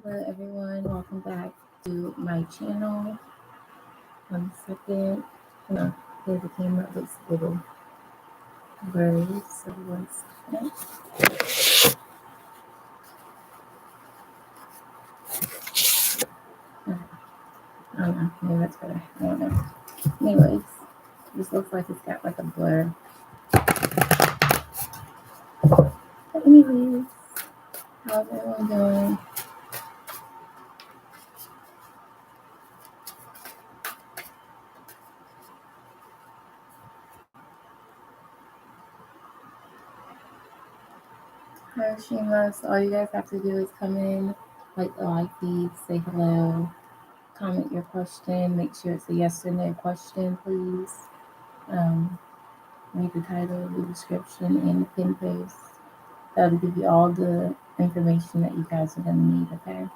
Hello everyone, welcome back to my channel. 1 second. Here the camera looks a little blurry, so 1 second. Okay. I don't know, maybe that's better. I don't know. Anyways, this looks like it's got like a blur. But anyways, how's everyone doing? Hi Shima. So all you guys have to do is come in, like the live feed, say hello, comment your question, make sure it's a yes or no question, please. Um, Read the title, the description, and the pin post. That'll give you all the information that you guys are going to need, okay?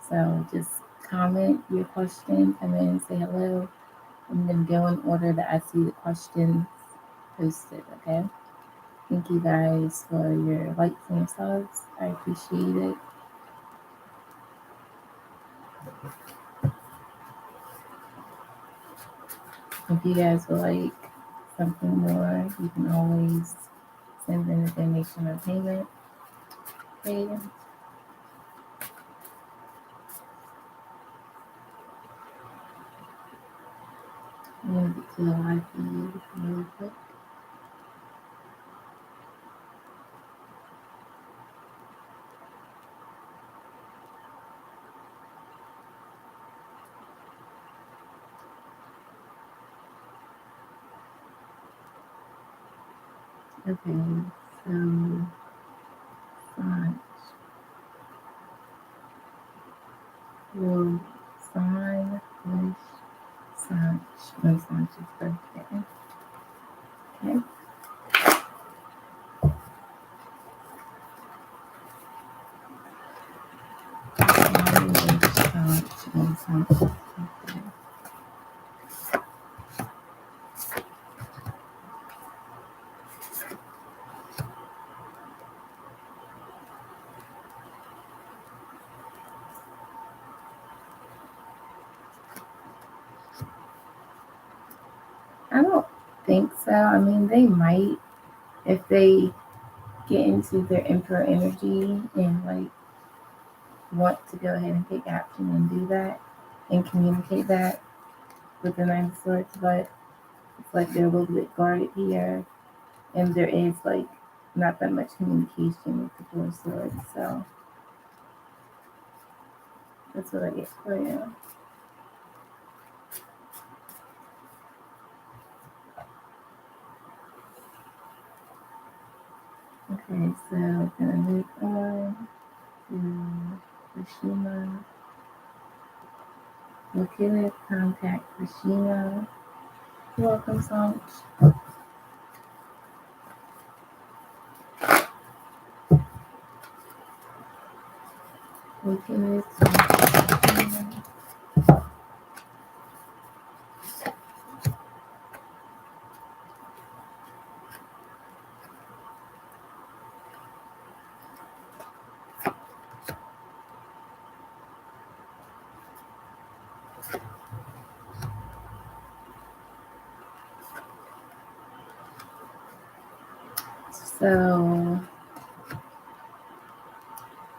So just comment your question, come in, say hello. I'm going to go in order that I see the questions posted, okay? Thank you guys for your likes and your subs. I appreciate it. If you guys would like something more, you can always send in a donation or payment. Okay? I'm going to get to the live feed really quick. Okay, so sign will sign with Sanch when Sanch's birthday. Okay. Sign with Sanch when Sanch's birthday. I don't think so. I mean, they might if they get into their emperor energy and like want to go ahead and take action and do that and communicate that with the Nine of Swords, but it's like they're a little bit guarded here, and there is like not that much communication with the Four of Swords, so that's what I get for you. Okay, so we're gonna move on to Rashima. Located contact Rashima. You're welcome, Sanch. Located contact Rashima. So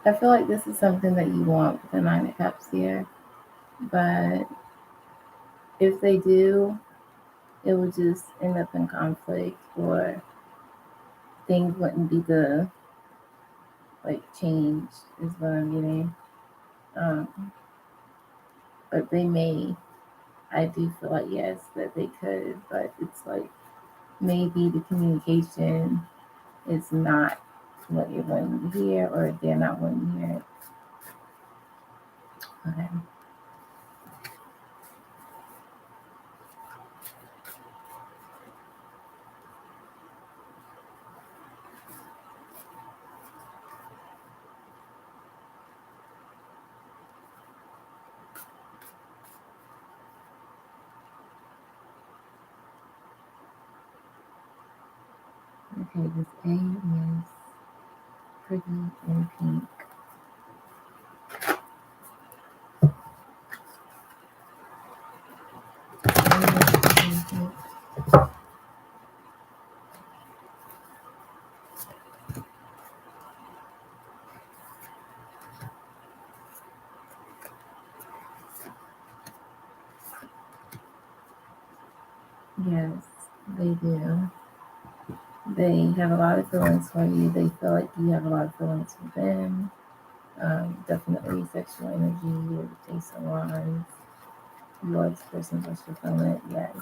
I feel like this is something that you want with the Nine of Cups here, but if they do, it would just end up in conflict, or things wouldn't be the like change is what I'm getting. But they may. I do feel like yes that they could, but it's like maybe the communication is not what you're wanting to hear, or they're not wanting to hear it. Okay. Okay, this A is pretty in pink. They do. They have a lot of feelings for you. They feel like you have a lot of feelings for them. Definitely sexual energy or Jason lines. You are this person's most fulfillment. Yes.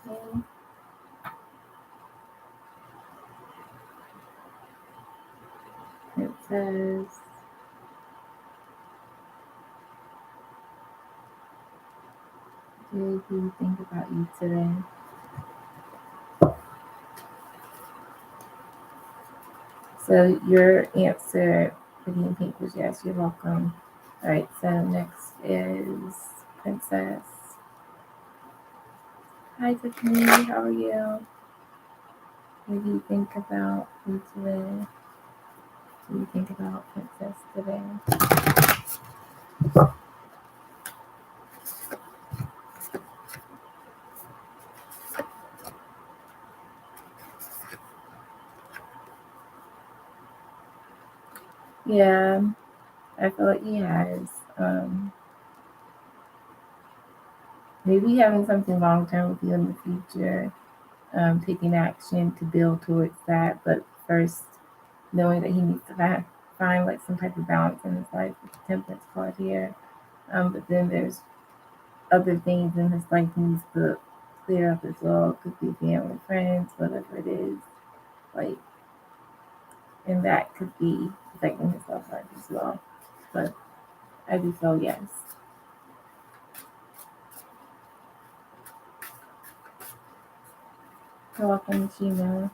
Okay. It says, what do you think about you today? So your answer for the pink was yes, you're welcome. All right, so next is Princess. Hi, Tiffany. How are you? What do you think about me today? What do you think about Princess today? Yeah, I feel like he has. Maybe having something long term with you in the future, taking action to build towards that. But first, knowing that he needs to find like some type of balance in his life with the temperance card here. But then there's other things in his life he needs to clear up as well. It could be family, friends, whatever it is. Like, and that could be affecting his love life as well. But I do feel yes. You're welcome, Sheena.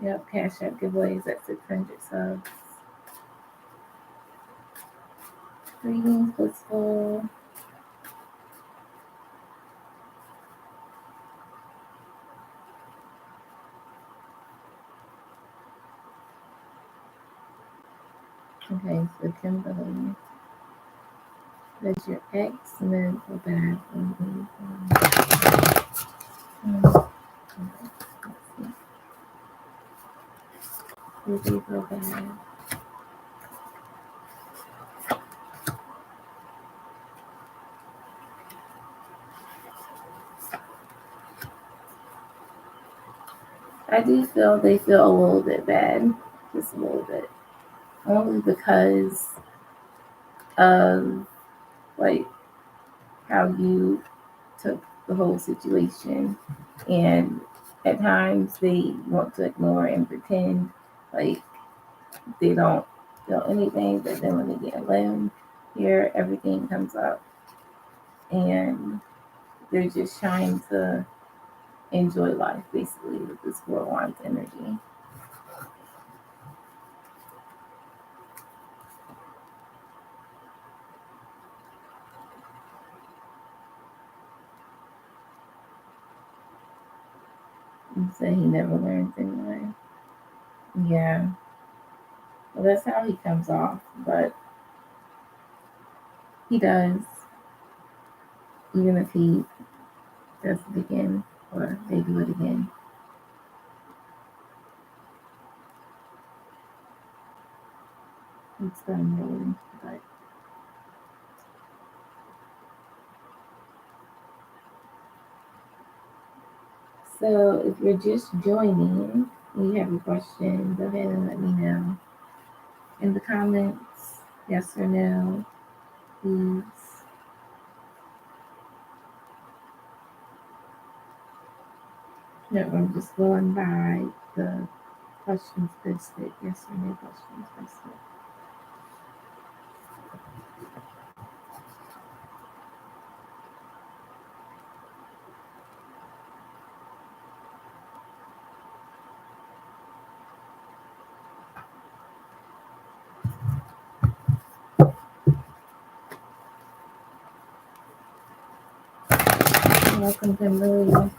Yep, Cashapp giveaways at 600 subs. Greetings, blissful. Okay, so Kimberly, that's your ex mental bad. Let's see. Did they feel bad? I do feel they feel a little bit bad, just a little bit, only because of like how you took the whole situation, and at times they want to ignore and pretend like they don't feel anything, but then when they get alone, here everything comes up, and they're just trying to enjoy life basically with this Four Wands energy. And so he never learns anyway. Yeah. Well, that's how he comes off, but he does, even if he does it again or they do it again. It's done really, but so if you're just joining and you have a question, go ahead and let me know in the comments, yes or no, please. No, I'm just going by the questions listed, yes or no questions listed. Welcome, Kimberly.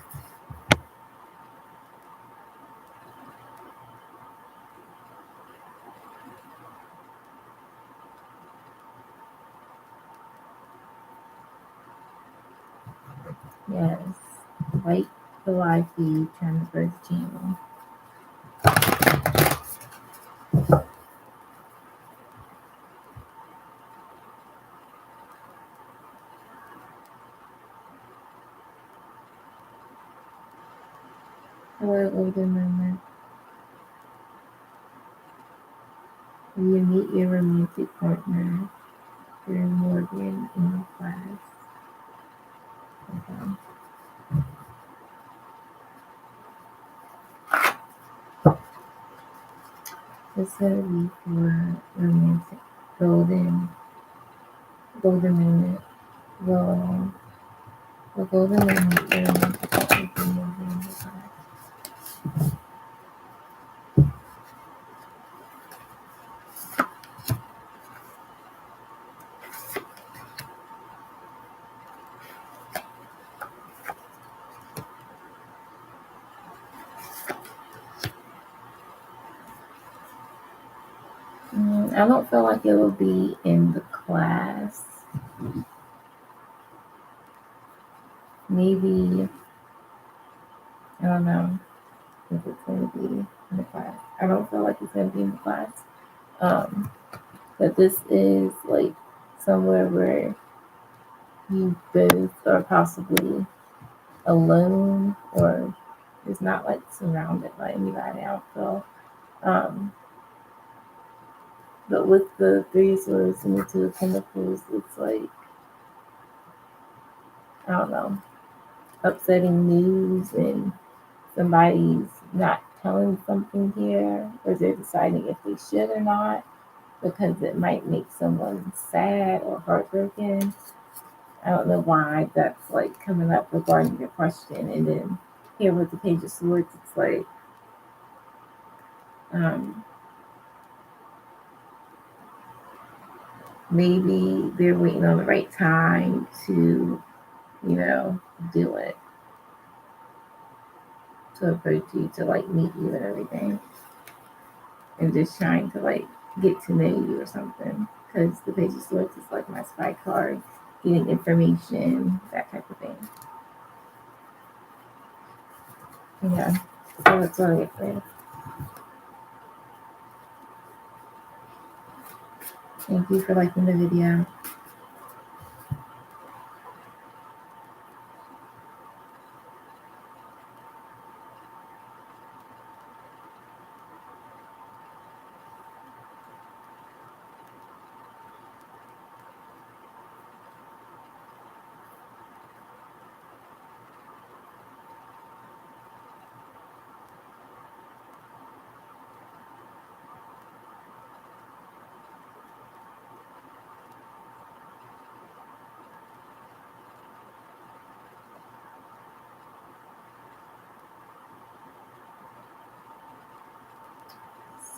the live feed transfers channel. Hello, older moment. When you meet your romantic partner during Morgan in your class. Okay. This will be for romantic golden minute. The golden minute your romantic partner during Morgan in your class. I don't feel like it will be in the class. Maybe, I don't know if it's going to be in the class. I don't feel like it's going to be in the class. But this is like somewhere where you both are possibly alone or it's not like surrounded by anybody. I don't feel. But with the three of swords and the two of pentacles, it's like, I don't know, upsetting news and somebody's not telling something here, or they're deciding if they should or not because it might make someone sad or heartbroken. I don't know why that's like coming up regarding your question. And then here with the Page of Swords, it's like, maybe they're waiting on the right time to, do it, to approach you, to like meet you and everything, and just trying to like get to know you or something. Because the Page of Swords is like my spy card, getting information, that type of thing. Yeah, so that's what I get for. Thank you for liking the video.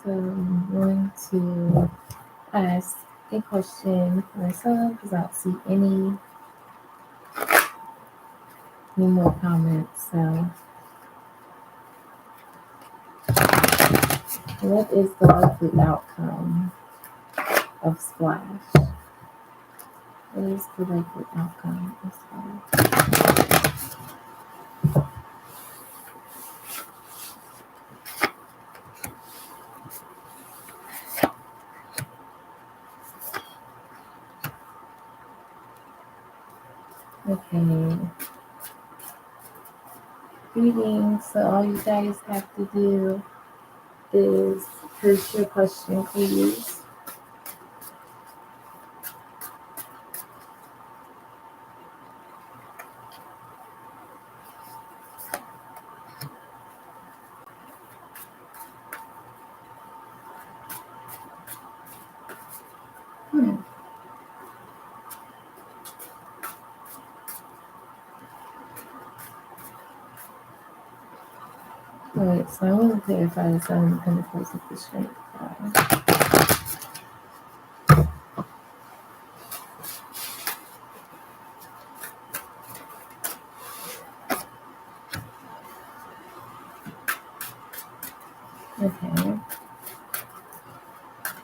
So I'm going to ask a question for myself because I don't see any more comments. So, what is the likely outcome of Splash? What is the likely outcome of Splash? Okay. Greetings. So all you guys have to do is post your question, please. Alright, so I want to clarify the Seven of Pentacles with the Strength card. Okay.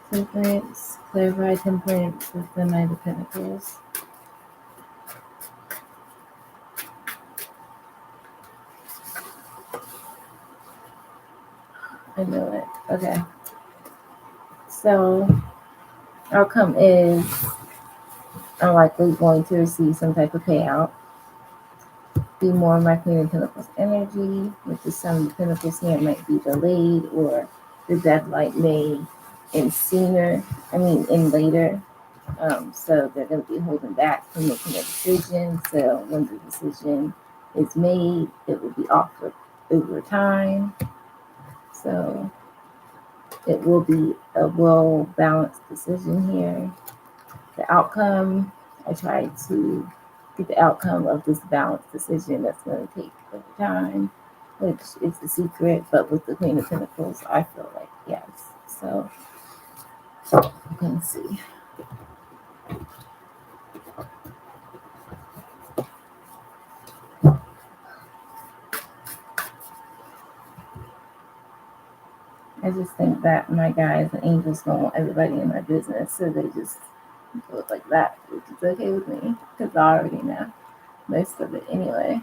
Temperance, clarify temperance with the Knight of Pentacles. I know it. Okay. So outcome is unlikely going to receive some type of payout. Be more my Queen of Pentacles energy, with the Sun of Pentacles here might be delayed, or the deadline may end sooner. In later. So they're going to be holding back from making a decision. So when the decision is made, it will be offered over time. So it will be a well-balanced decision here. The outcome, I try to get the outcome of this balanced decision that's going to take over time, which is the secret. But with the Queen of Pentacles, I feel like yes. So you can see. I just think that my guys and angels don't want everybody in my business, so they just do it like that, which is okay with me because I already know most of it anyway.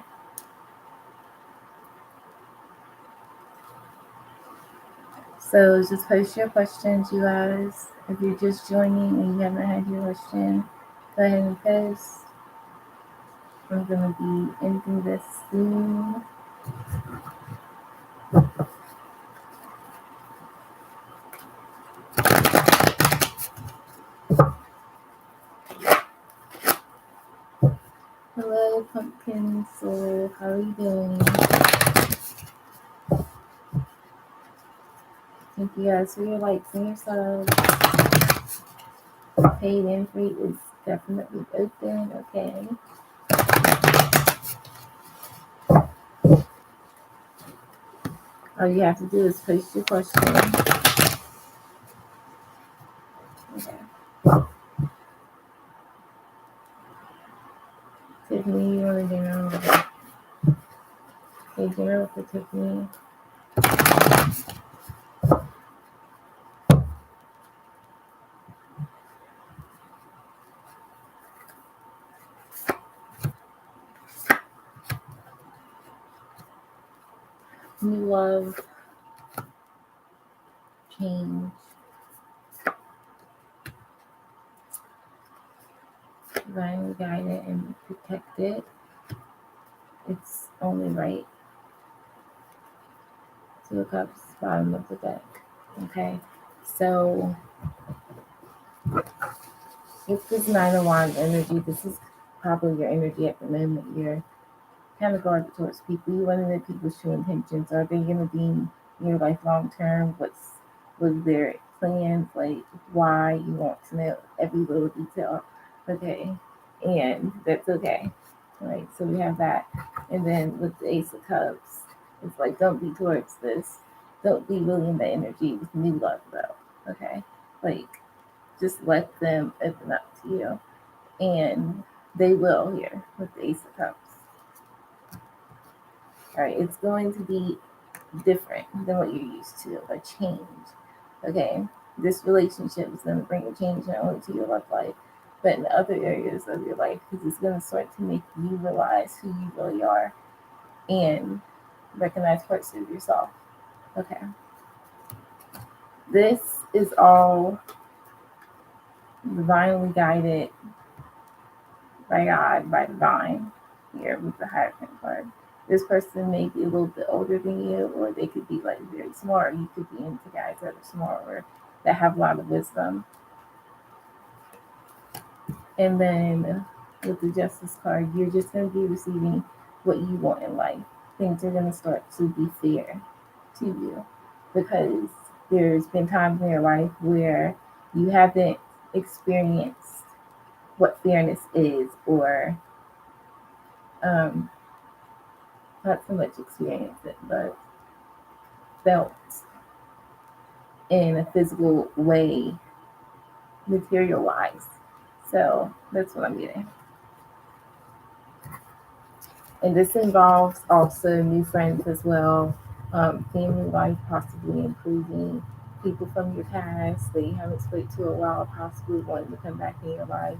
So just post your questions, you guys. If you're just joining and you haven't had your question, go ahead and post. I'm gonna be ending this soon. Hello, Pumpkin Soul. How are you doing? Thank you guys for your likes and your subs. Paid and free is definitely open. Okay. All you have to do is post your question. Okay. Tiffany, you want to dinner? Okay, dinner with Tiffany. New love, change, divinely guided and protected. It's only right. Two of Cups, bottom of the deck. Okay, so if this Nine of Wands energy, this is probably your energy at the moment. You're kind of guarded towards people. You want to know people's true intentions. Are they going to be in your life long term? Was their plans? Like why you want to know every little detail. Okay, and that's okay. Right, so we have that, and then with the Ace of Cups, it's like don't be towards this. Don't be really in the energy with new love though. Okay, like just let them open up to you, and they will here with the Ace of Cups. All right, it's going to be different than what you're used to, a change. Okay, this relationship is going to bring a change not only to your love life, but in other areas of your life, because it's going to start to make you realize who you really are and recognize parts of yourself. Okay, this is all divinely guided by God, by divine, here with the Hierophant card. This person may be a little bit older than you, or they could be like very smart. You could be into guys that are smarter, that have a lot of wisdom. And then with the Justice card, you're just going to be receiving what you want in life. Things are going to start to be fair to you, because there's been times in your life where you haven't experienced what fairness is, or not so much experience it, but felt in a physical way, material wise. So that's what I'm getting. And this involves also new friends as well, family life possibly improving, people from your past that you haven't spoke to a while, possibly wanting to come back in your life,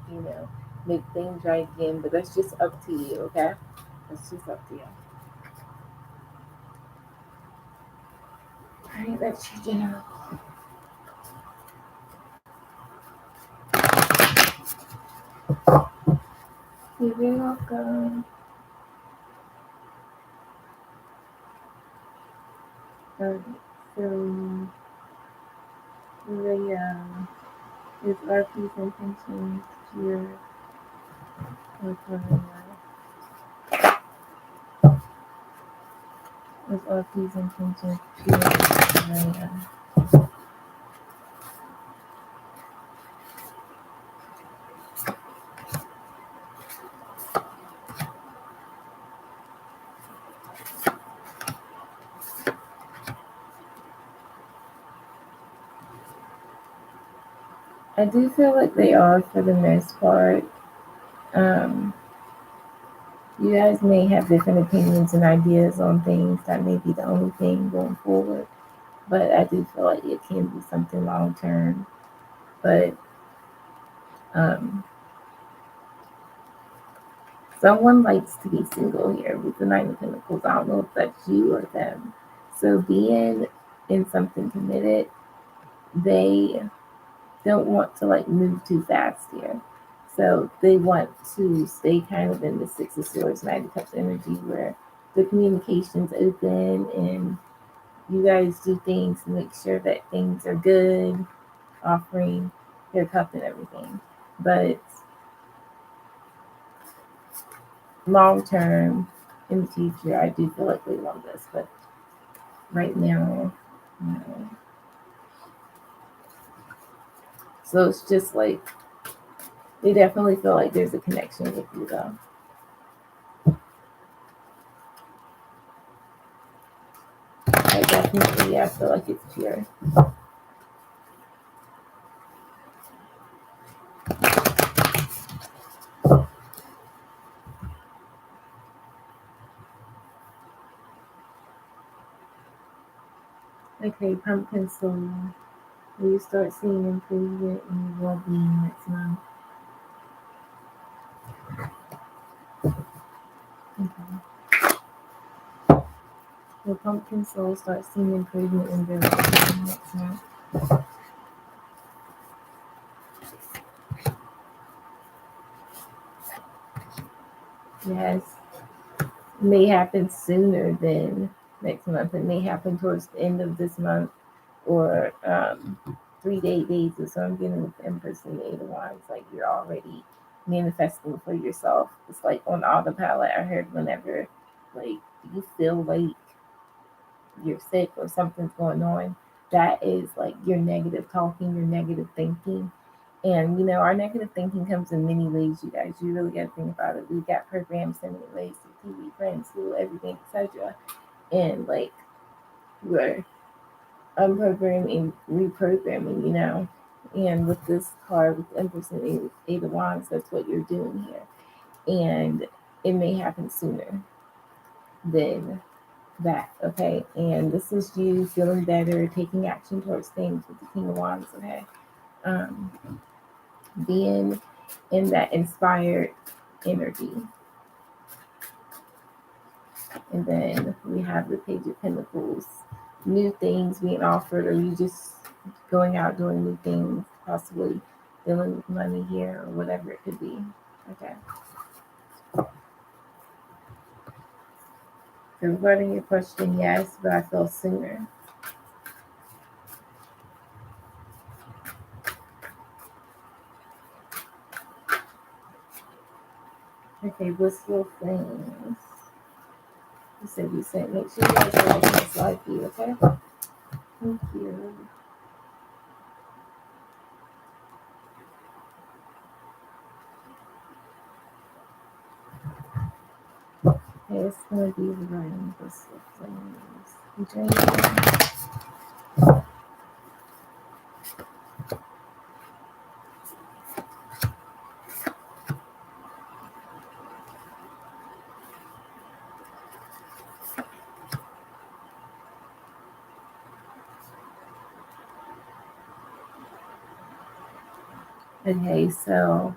make things right again. But that's just up to you, okay? That's just up to you. right, that's your general. You're very welcome. Alright, so is RP's intentions pure or is RP's intentions pure or I do feel like they are for the most part. Um, you guys may have different opinions and ideas on things that may be the only thing going forward, but I do feel like it can be something long term. But um, someone likes to be single here with the Nine of Pentacles. I don't know if that's you or them. So being in something committed, they don't want to like move too fast here. So they want to stay kind of in the Six of Swords, Knight of Cups energy where the communication's open and you guys do things to make sure that things are good, offering their cup and everything. But long term in the future, I do feel like they want this, but right now, no. So it's just like they definitely feel like there's a connection with you though. I definitely, yeah, I feel like it's pure. Okay, pumpkin soul. Will you start seeing improvement in your well-being next month? Okay. Will pumpkin soul start seeing improvement in their well-being next month? Yes. It may happen sooner than next month. It may happen towards the end of this month or 3 days. So I'm getting with the Empress and the Eight of Wands. Like you're already manifesting for yourself. It's like on autopilot. I heard whenever like you feel like you're sick or something's going on, that is like your negative talking, your negative thinking. And you know, our negative thinking comes in many ways, you guys. You really got to think about it. We got programs in many ways, TV, friends, school, everything, etc. And like we're unprogramming, reprogramming, you know. And with this card, with the Empress and Eight of Wands, that's what you're doing here. And it may happen sooner than that, okay? And this is you feeling better, taking action towards things with the King of Wands, okay? Um, being in that inspired energy. And then we have the Page of Pentacles, new things being offered, or you just going out doing new things, possibly dealing with money here or whatever it could be, okay? So regarding your question, yes, but I feel sooner. Okay, blissful things. You said you sent. Make sure you guys are liking this live feed, okay? Thank you. Okay, it's gonna be the rain. Blissful things. Dreaming. Okay, so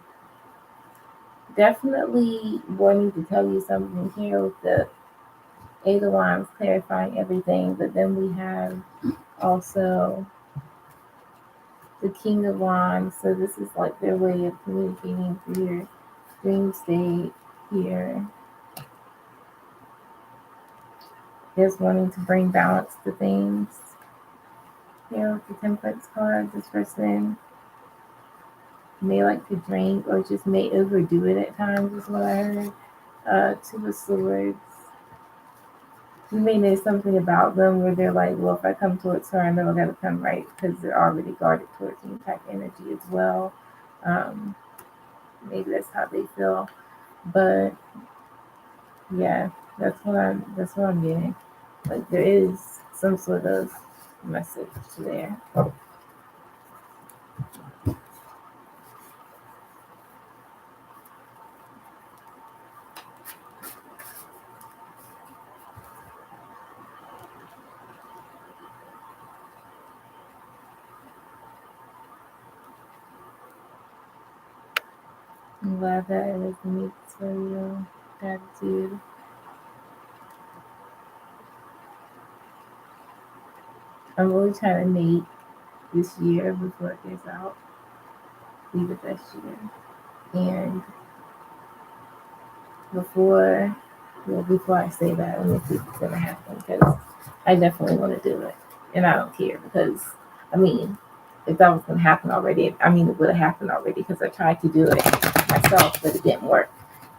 definitely wanting to tell you something here with the Eight of Wands clarifying everything, but then we have Also, the King of Wands. So this is like their way of communicating through your dream state here. Is wanting to bring balance to things. Here with the Temperance card, this person may like to drink or just may overdo it at times, is what I heard. Two of Swords. You may know something about them where they're like, well, if I come towards her, I know I gotta come right because they're already guarded towards me type energy as well. Maybe that's how they feel. But yeah, that's what I'm getting. Like there is some sort of message there. I'm glad that it resonates for you. Gratitude. I'm really trying to make this year before it gets out be the best year. And before before I say that, let me see if it's gonna happen because I definitely want to do it, and I don't care because I mean, if that was gonna happen already, I mean it would have happened already because I tried to do it myself, but it didn't work.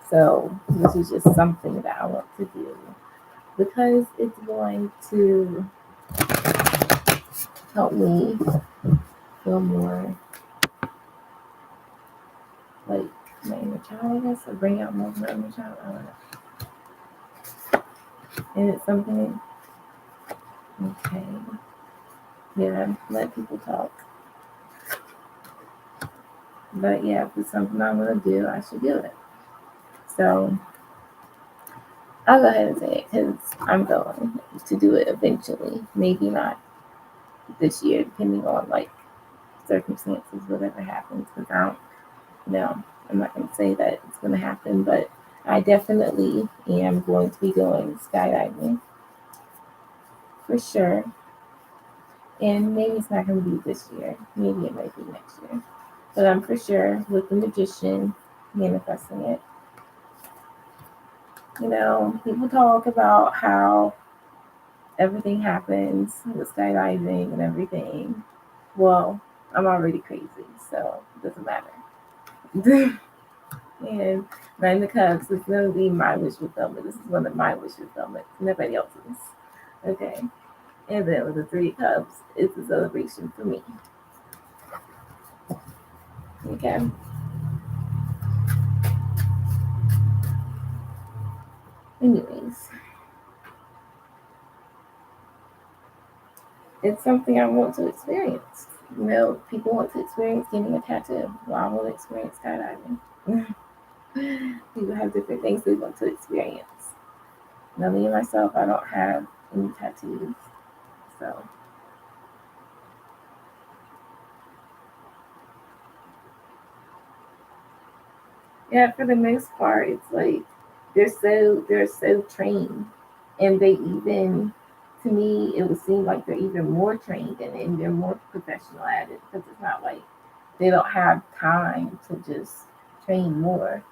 So this is just something that I want to do because it's going to help me feel more like my inner child, I guess, or bring out more of my inner child. I don't know. And it's something, okay, yeah, let people talk. But yeah, if it's something I'm gonna do, I should do it. So I'll go ahead and say it because I'm going to do it eventually. Maybe not this year, depending on like circumstances, whatever happens. Because I don't know. I'm not gonna say that it's gonna happen, but I definitely am going to be going skydiving for sure. And maybe it's not going to be this year. Maybe it might be next year. But I'm for sure with the magician manifesting it. You know, people talk about how everything happens with skydiving and everything. Well, I'm already crazy, so it doesn't matter. And Nine the Cups is going to be my wish fulfillment. This is one of my wish fulfillments, nobody else's. Okay. And then with the Three of Cups, it's a celebration for me. Okay. Anyways, it's something I want to experience. You know, people want to experience getting a tattoo. Well, I want to experience skydiving. People have different things they want to experience. Now, me myself, I don't have any tattoos. So, yeah, for the most part, it's like they're so trained, and they even to me it would seem like they're even more trained and they're more professional at it because it's not like they don't have time to just train more,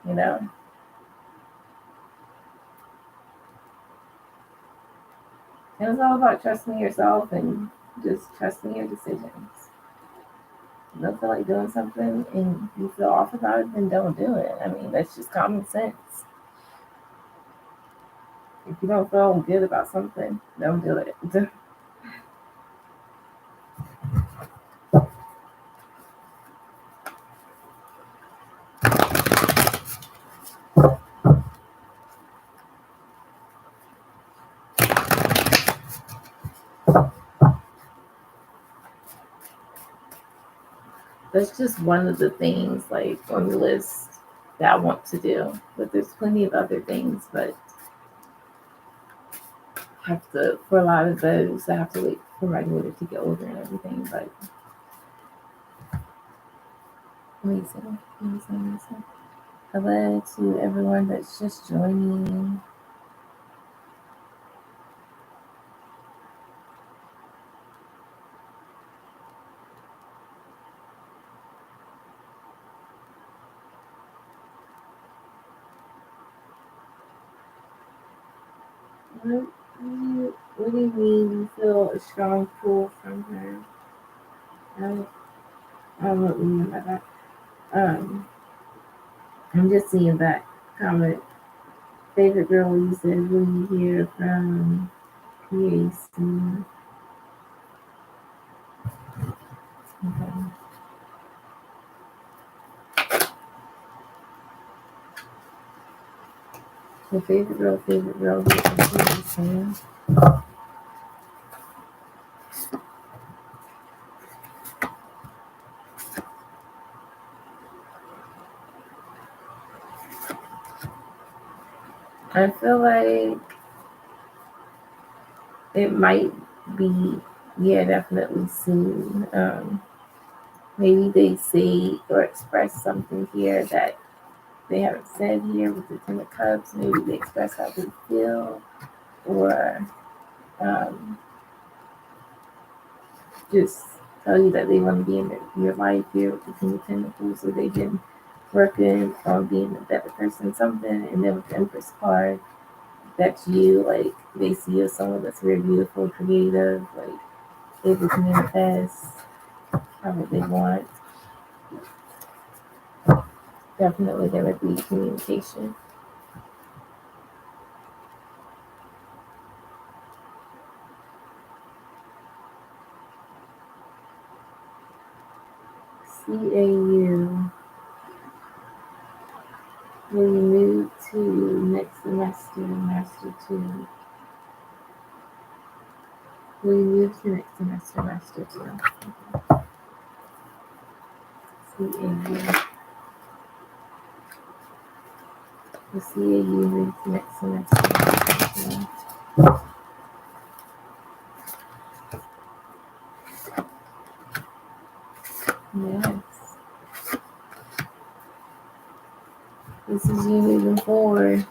you know. And it's all about trusting yourself and just trusting your decisions. If you don't feel like doing something and you feel off about it, then don't do it. I mean, that's just common sense. If you don't feel good about something, don't do it. That's just one of the things like on the list that I want to do. But there's plenty of other things, but have to for a lot of those I have to wait for my daughter to get older and everything. But amazing, amazing, amazing. Hello to everyone that's just joining. What do you mean you feel a strong pull from her? I don't know what you mean by that. Um, I'm just seeing that comment. Favorite girl, you said, will you hear from PAC? Okay. So favorite girl, who's from PAC? I feel like it might be, yeah, definitely soon. Maybe they say or express something here that they haven't said here with the Ten of Cups. Maybe they express how they feel, or um, just tell you that they want to be in your life here with the King of Pentacles, so they've been working on being a better person, something. And then with the Empress card, that's you, like they see you as someone that's very beautiful, creative, like able to manifest what they want. Definitely there would be communication. CAU. Will you move to next semester, Master 2? Will you move to next semester, Master 2? CAU. The CAU moves to next semester, Master 2. Yes. This is you moving forward.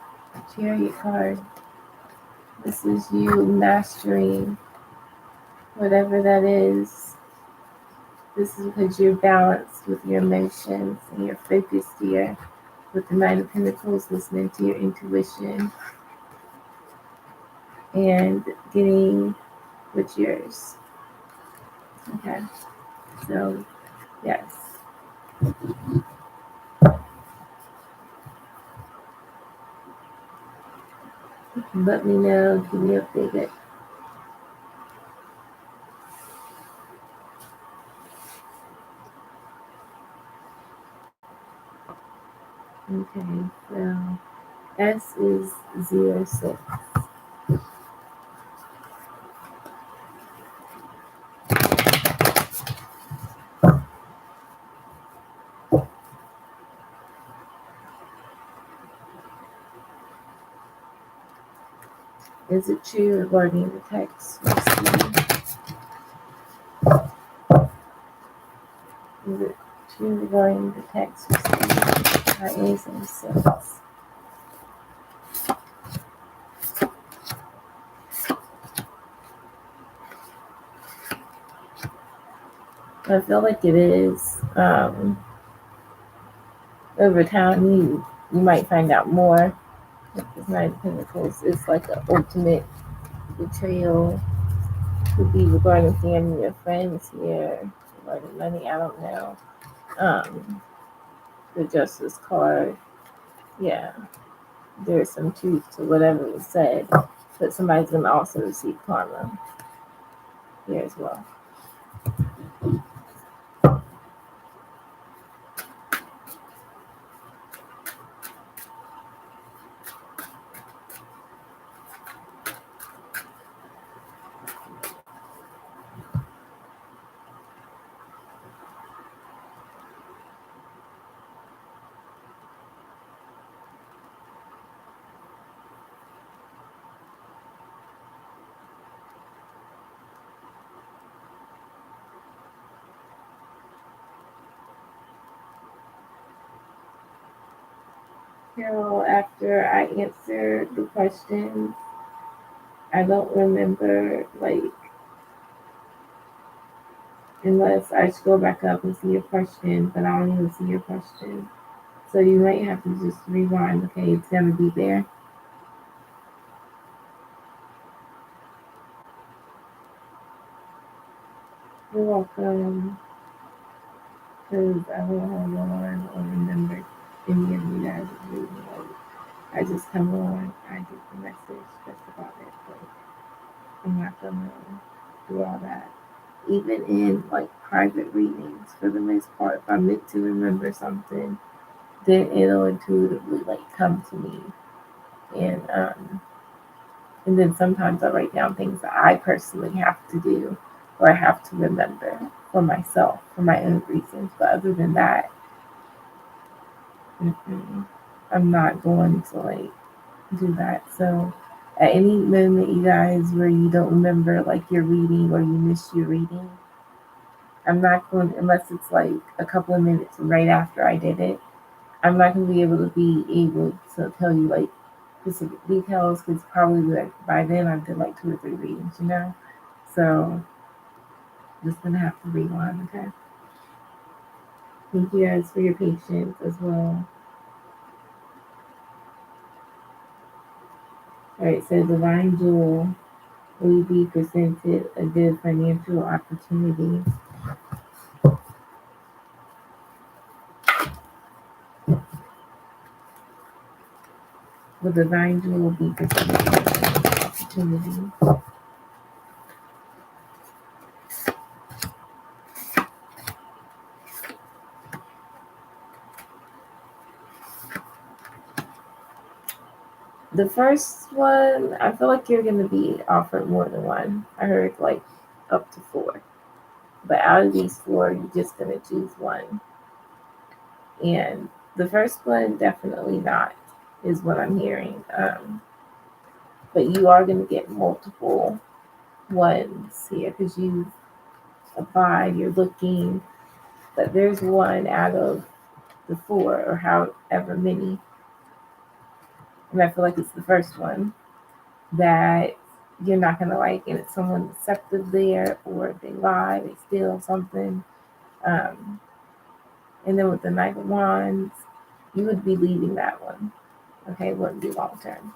Chariot card. This is you mastering whatever that is. This is because you're balanced with your emotions and you're focused here with the Nine of Pentacles, listening to your intuition and getting what's yours. Okay, so yes. Let me know, keep me updated. Okay, so S is 06. Is it true regarding the text received? Is it true regarding the text received? That is in 6. I feel like it is. Over time, you might find out more. It's Nine of Pentacles. It's like an ultimate betrayal. Could be regarding family or friends here, regarding money. I don't know. The Justice card. Yeah, there's some truth to whatever was said, but somebody's gonna also receive karma here as well. Carol, after I answer the questions, I don't remember, like, unless I scroll back up and see your question, but I don't even see your question. So you might have to just rewind. Okay, it's gonna be there. You're welcome. Because I don't have on or remember any of you guys is reading. Like, I just come on, I get the message just about it. But I'm not gonna do all that. Even in like private readings, for the most part, if I'm meant to remember something, then it'll intuitively like come to me. And then sometimes I write down things that I personally have to do or I have to remember for myself, for my own reasons. But other than that, I'm not going to like do that. So at any moment, you guys, where you don't remember like your reading or you miss your reading, I'm not going, unless it's like a couple of minutes right after I did it, I'm not going to be able to tell you like specific details because probably like by then I did like 2 or 3 readings, you know? So just going to have to rewind, okay? Thank you guys for your patience as well. All right, so Divine Jewel, will you be presented a good financial opportunity? Will Divine Jewel be presented a good financial opportunity? The first one, I feel like you're going to be offered more than one. I heard like up to 4. But out of these 4, you're just going to choose one. And the first one, definitely not, is what I'm hearing. But you are going to get multiple ones here because you applied, you're looking. But there's one out of the 4 or however many. And I feel like it's the first one that you're not going to like. And it's someone deceptive there, or they lie, they steal something. Um, and then with the Knight of Wands, you would be leaving that one. Okay, it wouldn't be long term.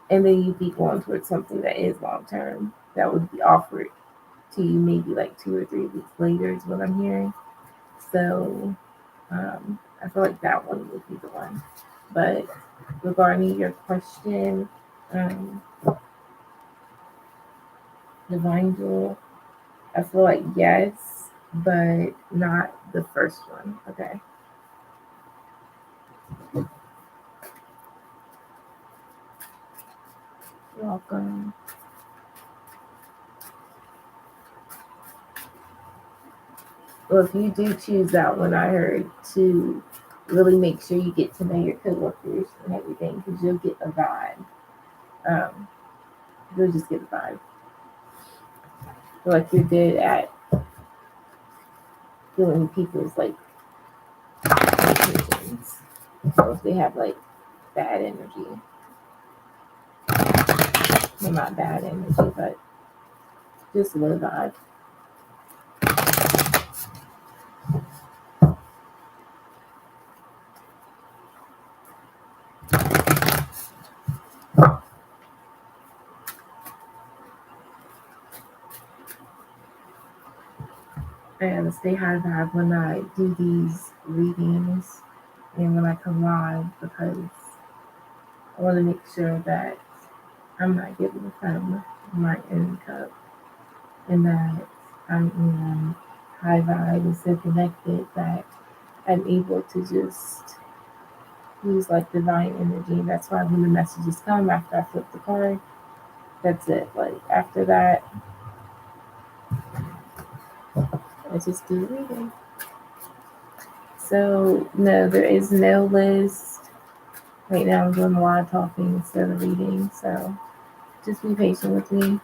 And then you'd be going towards something that is long term that would be offered to you maybe like 2 or 3 weeks later, is what I'm hearing. So I feel like that one would be the one. But regarding your question, um, Divine Jewel, I feel like yes, but not the first one. Okay. You're welcome. Well, if you do choose that one, I heard to really make sure you get to know your coworkers and everything because you'll get a vibe. Um, you'll just get a vibe. Feel like you're good at feeling people's like intentions. So if they have like bad energy, well, not bad energy, but just low vibe. I gotta stay high vibe when I do these readings and when I come live because I want to make sure that I'm not getting from my own cup and that I am high vibe and so connected that I'm able to just use like divine energy. And that's why when the messages come after I flip the card, that's it. Like after that, I just do reading. So no, there is no list. Right now I'm doing a lot of talking instead of reading. So just be patient with me.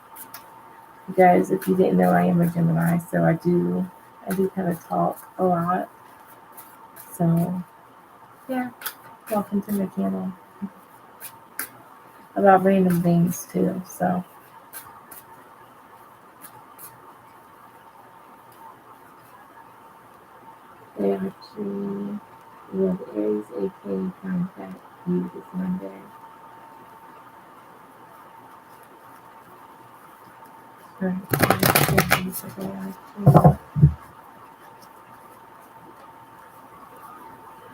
You guys, if you didn't know, I am a Gemini, so I do kind of talk a lot. So yeah, welcome to my channel about random things too. So they actually will Aries AK contact you this Monday. Alright, so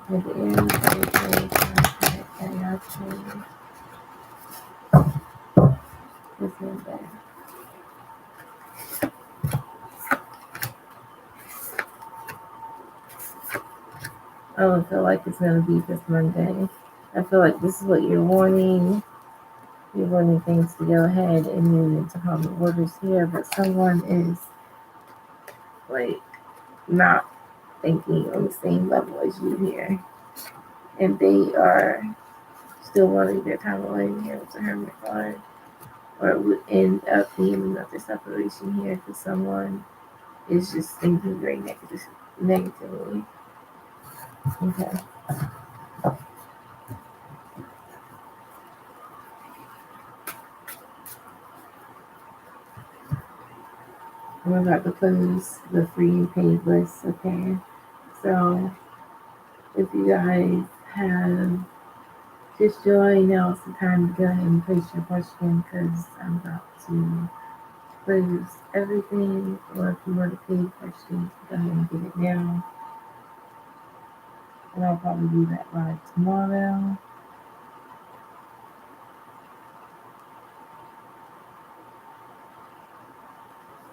with the air, I don't feel like it's gonna be this Monday. I feel like this is what you're wanting. You're wanting things to go ahead and move into common orders here, but someone is like not thinking on the same level as you here, and they are still wanting their time alone here with the hermit card, or it would end up being another separation here because someone is just thinking very negatively. Okay. I'm about to close the free and paid list. Okay. So if you guys have just joy, now's the time to go ahead and place your question because I'm about to close everything. Or if you want to pay questions, go ahead and get it now. And I'll probably do that live tomorrow.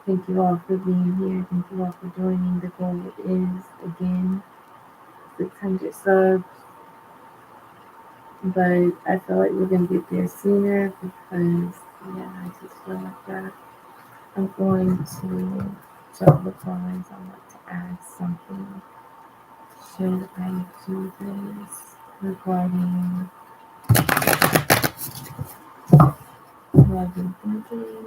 Thank you all for being here. Thank you all for joining. The goal is, again, 600 subs. But I feel like we're going to get there sooner because, yeah, I just feel like that. I'm going to check the cards. I want to ask something. Should I do this regarding love and thinking?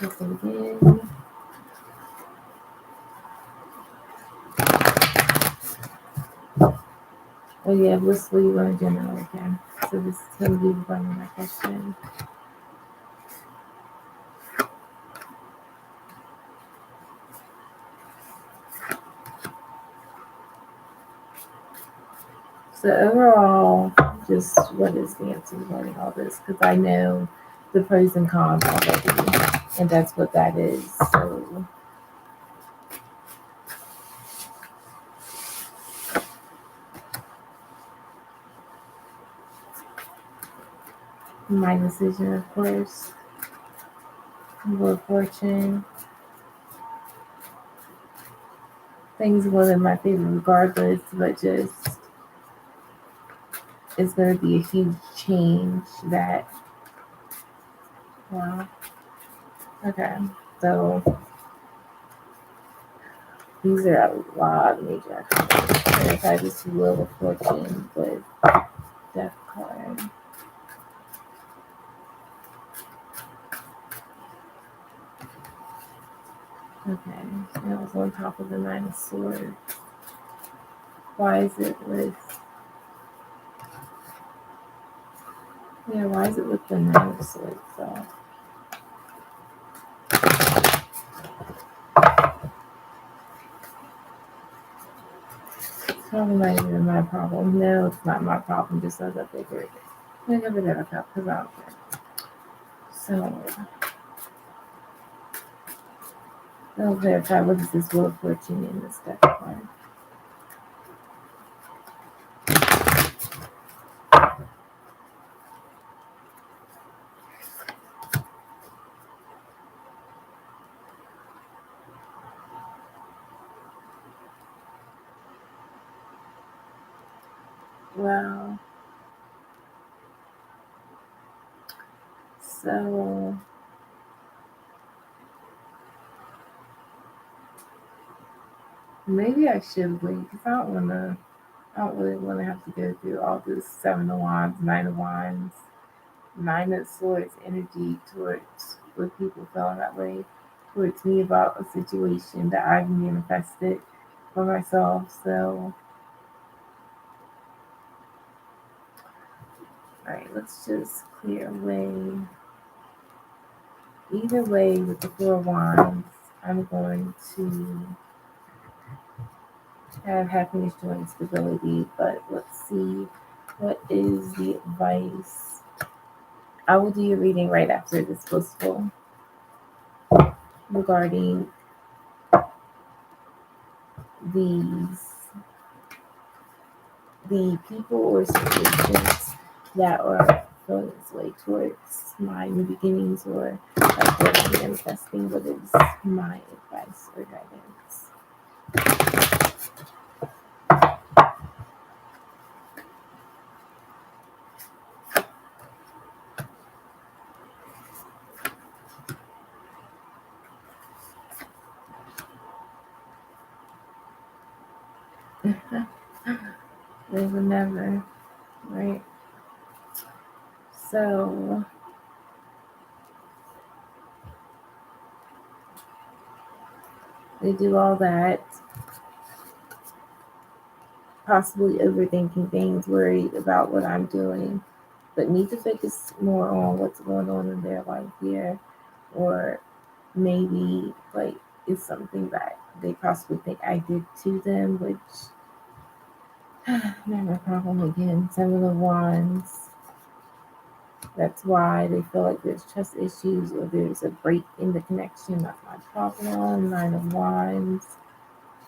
Check it again. Oh yeah, let's leave on general again. So this is going to be regarding my question. So overall, just what is the answer regarding all this? Because I know the pros and cons already, and that's what that is. So my decision, of course, Wheel of Fortune. Things going in my favor regardless, but just it's going to be a huge change that, wow. Okay, so these are a lot of major actions. If I just Wheel of Fortune with Death card. Okay, that was on top of the Nine of Swords. Why is it with, yeah, why is it with the Nine of Swords though? It's probably not even my problem. No, it's not my problem, just as I figured. I'm gonna give it a cup because I don't care. So, I'll verify what is this Wheel of Fortune in this deck card. Well, so maybe I should wait because I don't really want to have to go through all this Seven of Wands, Nine of Wands, Nine of Swords energy towards what people feel that way towards me about a situation that I've manifested for myself. So, all right, let's just clear away. Either way, with the Four of Wands, I'm going to have happiness, joy, and stability. But let's see, what is the advice? I will do your reading right after this blissful. regarding the people or situations that are feeling its way towards my new beginnings or like what I'm manifesting, what is my advice or guidance. They would never, right? So they do all that, possibly overthinking things, worried about what I'm doing, but need to focus more on what's going on in their life here, or maybe like it's something that they possibly think I did to them, which not my problem again. Seven of Wands. That's why they feel like there's trust issues or there's a break in the connection. Not my problem. Nine of Wands.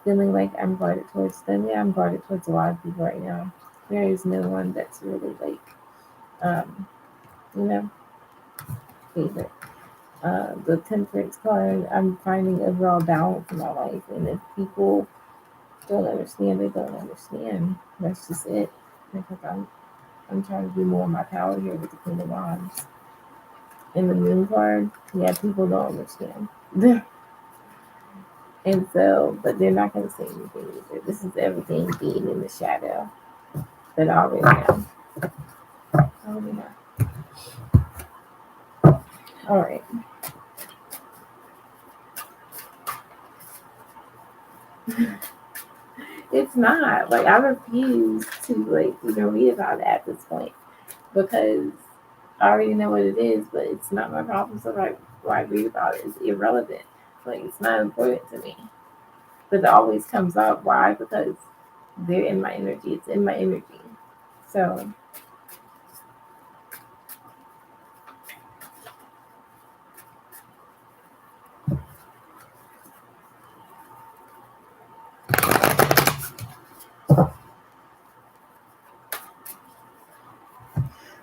Feeling like I'm guarded towards them. Yeah, I'm guarded towards a lot of people right now. There is no one that's really like, um, you know, favorite. The Temperance card, I'm finding overall balance in my life. And if people don't understand, they don't understand. That's just it. Because I'm trying to do more of my power here with the Queen of Wands. In the Moon card, yeah, people don't understand. And so, but they're not going to say anything either. This is everything being in the shadow that I already know. I already know. All right. It's not. Like, I refuse to, like, even read about it at this point because I already know what it is, but it's not my problem. So, like, why read about it? It's irrelevant. Like, it's not important to me. But it always comes up. Why? Because they're in my energy. It's in my energy. So,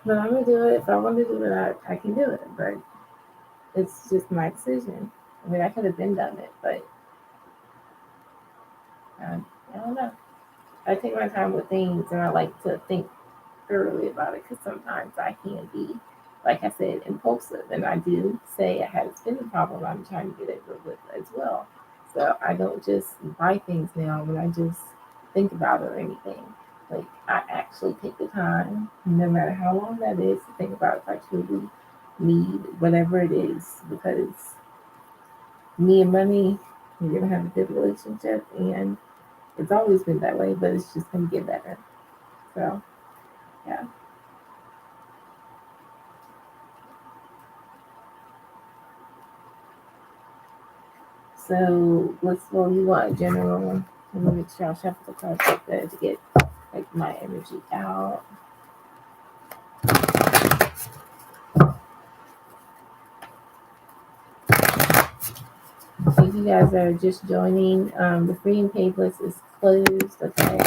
but I'm gonna do it. If I want to do it, I can do it. But it's just my decision. I mean, I could have been done it, but I don't know. I take my time with things, and I like to think thoroughly about it because sometimes I can be, like I said, impulsive, and I do say I had a spending problem. I'm trying to get it with as well. So I don't just buy things now when I just think about it or anything. Like I actually take the time, no matter how long that is, to think about if I truly need whatever it is. Because me and money, we're gonna have a good relationship, and it's always been that way, but it's just gonna get better. So yeah. So let's well you want a general one. Let me make sure I'll shuffle the cards like that to get like my energy out. So if you guys are just joining, the free and paid list is closed. Okay.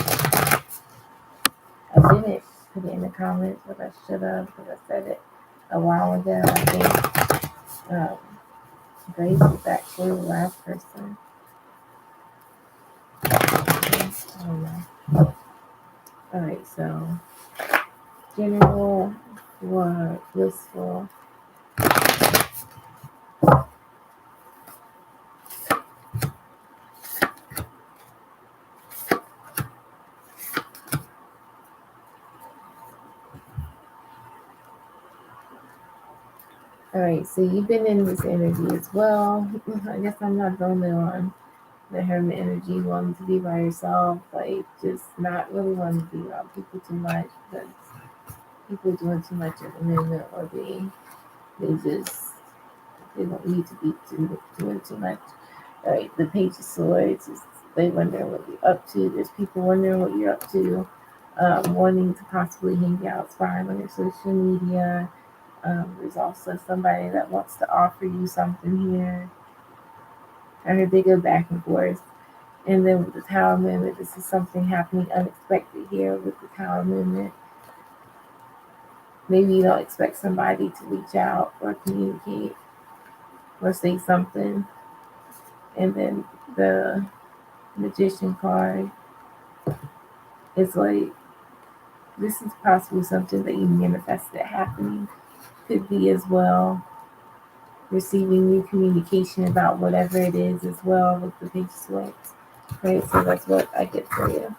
I didn't put it in the comments, but I should have because I said it a while ago. I think Grace is actually the last person. I don't know. All right, so general for blissful. All right, so you've been in this energy as well. I guess I'm not the only one. The hermit energy, wanting to be by yourself, like just not really wanting to be around people too much because people doing too much at the moment, or they just they don't need to be doing too much. All right, the Page of Swords is they wondering what you're up to. There's people wondering what you're up to, wanting to possibly hang out, spying on your social media. There's also somebody that wants to offer you something here. I heard they go back and forth. And then with the tower movement, this is something happening unexpected here with the tower movement. Maybe you don't expect somebody to reach out or communicate or say something. And then the magician card is like, this is possibly something that you manifested happening. Could be as well receiving new communication about whatever it is as well with the big switch. Right, so that's what I get for you.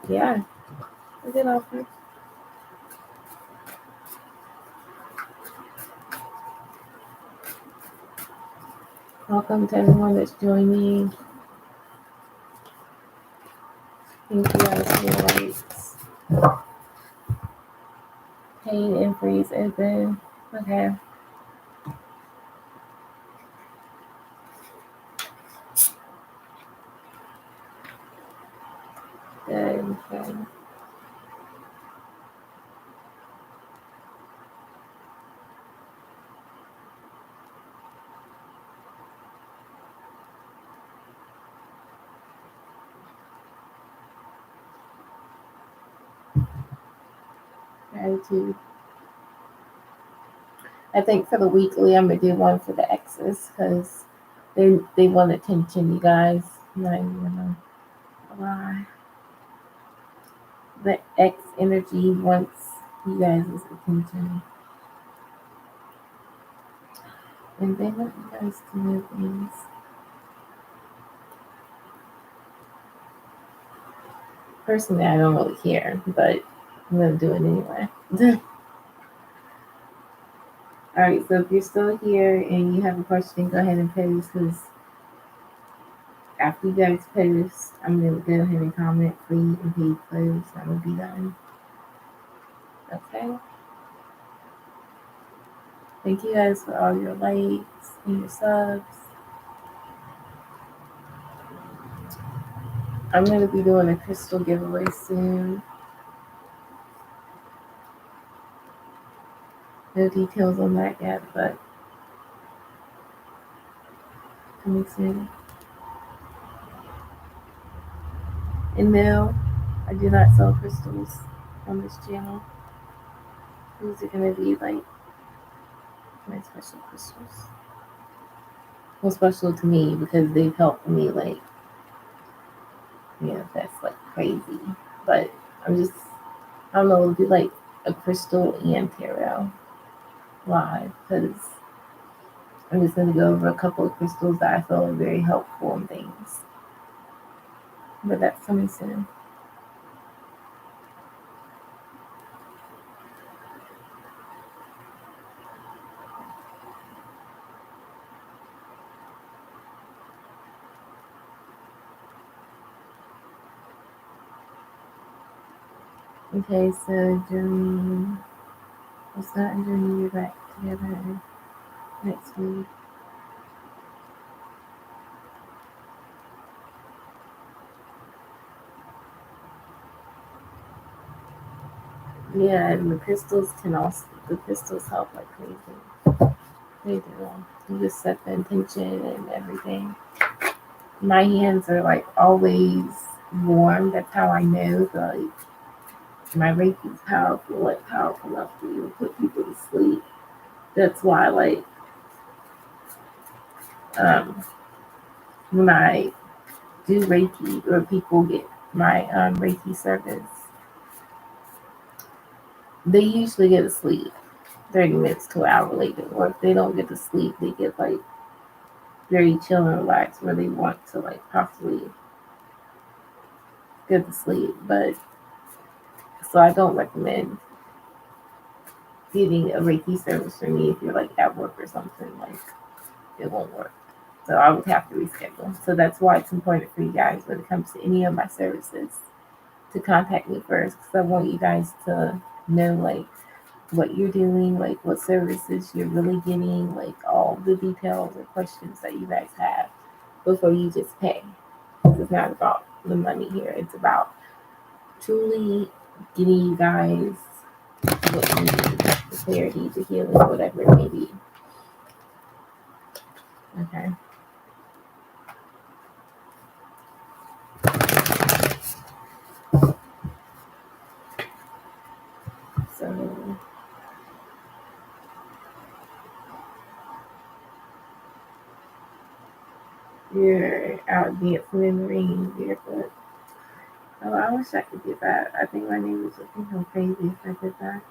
Yeah, a good offer. Welcome to everyone that's joining. Thank you guys for your likes. Paid and freeze open. Okay. Good. Okay. Gratitude. I think for the weekly, I'm gonna do one for the exes because they want attention, you guys. I'm not even gonna lie. The X energy wants you guys' attention, and they want you guys to know things. Personally, I don't really care, but I'm gonna do it anyway. All right, so if you're still here and you have a question, go ahead and post because after you guys post, I'm gonna go ahead and comment free and paid closed. I'm gonna be done. Okay. Thank you guys for all your likes and your subs. I'm gonna be doing a crystal giveaway soon. No details on that yet, but coming soon. And no, I do not sell crystals on this channel. These are gonna be like my special crystals. Well, special to me because they've helped me like manifest like crazy. But I don't know, do like a crystal and tarot live because I'm just gonna go over a couple of crystals that I feel are very helpful and things. But that's coming soon. Okay, so June, it's not in June, you're back together next week. Yeah, and the crystals help like crazy. They do. You just set the intention and everything. My hands are like always warm. That's how I know like my Reiki is powerful enough to even put people to sleep. That's why like um when I do Reiki or people get my Reiki service, they usually get to sleep 30 minutes to an hour later. Or if they don't get to sleep, they get like very chill and relaxed where they want to like possibly get to sleep. But so I don't recommend getting a Reiki service for me if you're like at work or something. Like it won't work. So I would have to reschedule. So that's why it's important for you guys when it comes to any of my services to contact me first because I want you guys to know like what you're doing, like what services you're really getting, like all the details or questions that you guys have before you just pay. It's not about the money here. It's about truly getting you guys what you need, the clarity, the healing, whatever it may be. Okay. So you're out dancing in the rain barefoot. Oh, I wish I could do that. I think my neighbors would think I'm crazy if I did that.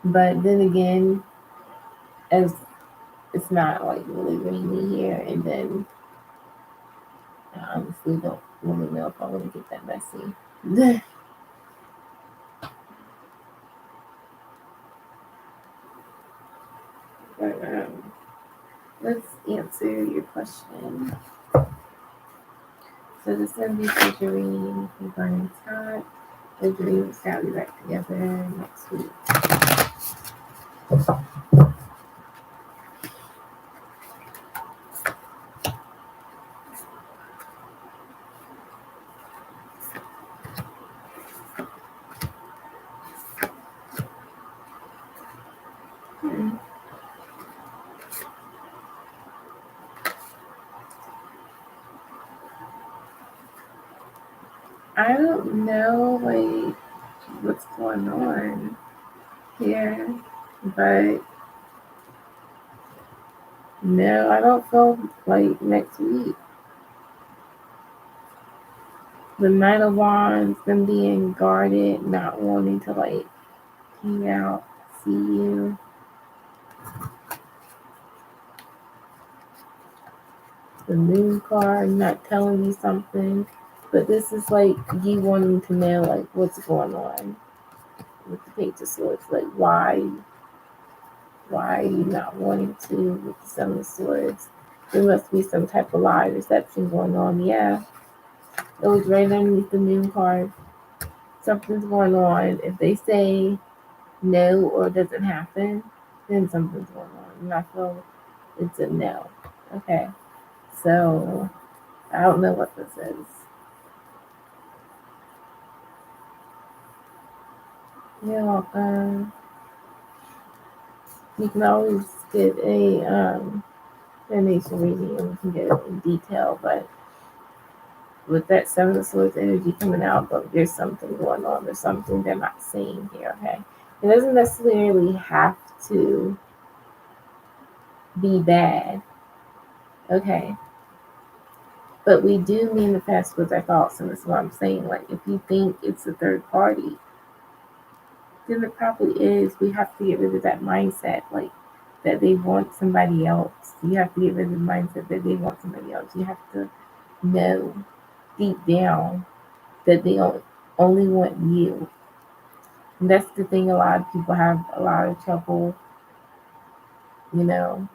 But then again, as it's not like really rainy here, and then I honestly don't really know if I want to get that messy. But let's answer your question. So this is going to be for Jareen and Brian Scott. The dreams got me back together next week. I don't know like what's going on here, but no, I don't feel like next week. The Knight of Wands, them being guarded, not wanting to like hang out, see you. The Moon card, not telling you something, but this is like you wanting to know like what's going on with the Page of Swords, like why are you not wanting to with the Seven of Swords? There must be some type of lie deception going on. Yeah, it was right underneath the Moon card. Something's going on. If they say no or it doesn't happen, then something's going on. And I feel it's a no. Okay, so I don't know what this is. You're welcome. You can always get a donation reading and we can get it in detail, but with that Seven of Swords energy coming out, but there's something going on. There's something they're not saying here, okay? It doesn't necessarily have to be bad, okay? But we do manifest with our thoughts, and that's what I'm saying. Like, if you think it's a third party, then it probably is. We have to get rid of that mindset, like, that they want somebody else. You have to get rid of the mindset that they want somebody else. You have to know deep down that they only want you. And that's the thing, a lot of people have a lot of trouble, you know,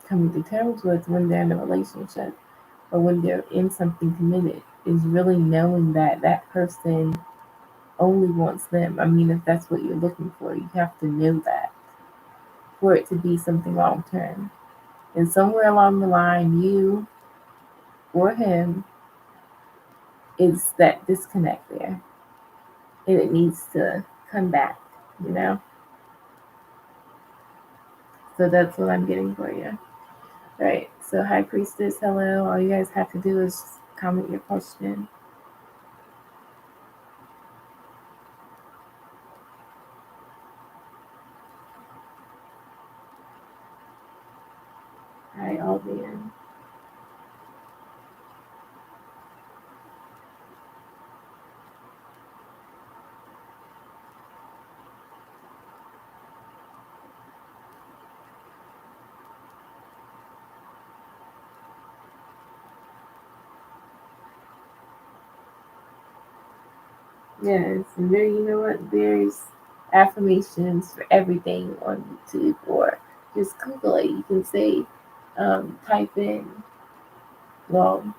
coming to terms with when they're in a relationship or when they're in something committed, is really knowing that that person only wants them. I mean, if that's what you're looking for, you have to know that for it to be something long term. And somewhere along the line, you or him is that disconnect there. And it needs to come back, you know? So that's what I'm getting for you. Right. So, High Priestess, hello. All you guys have to do is comment your question. Hi, Albion. Yes, and there, you know what? There's affirmations for everything on YouTube, or just Google it. You can say, type in, well,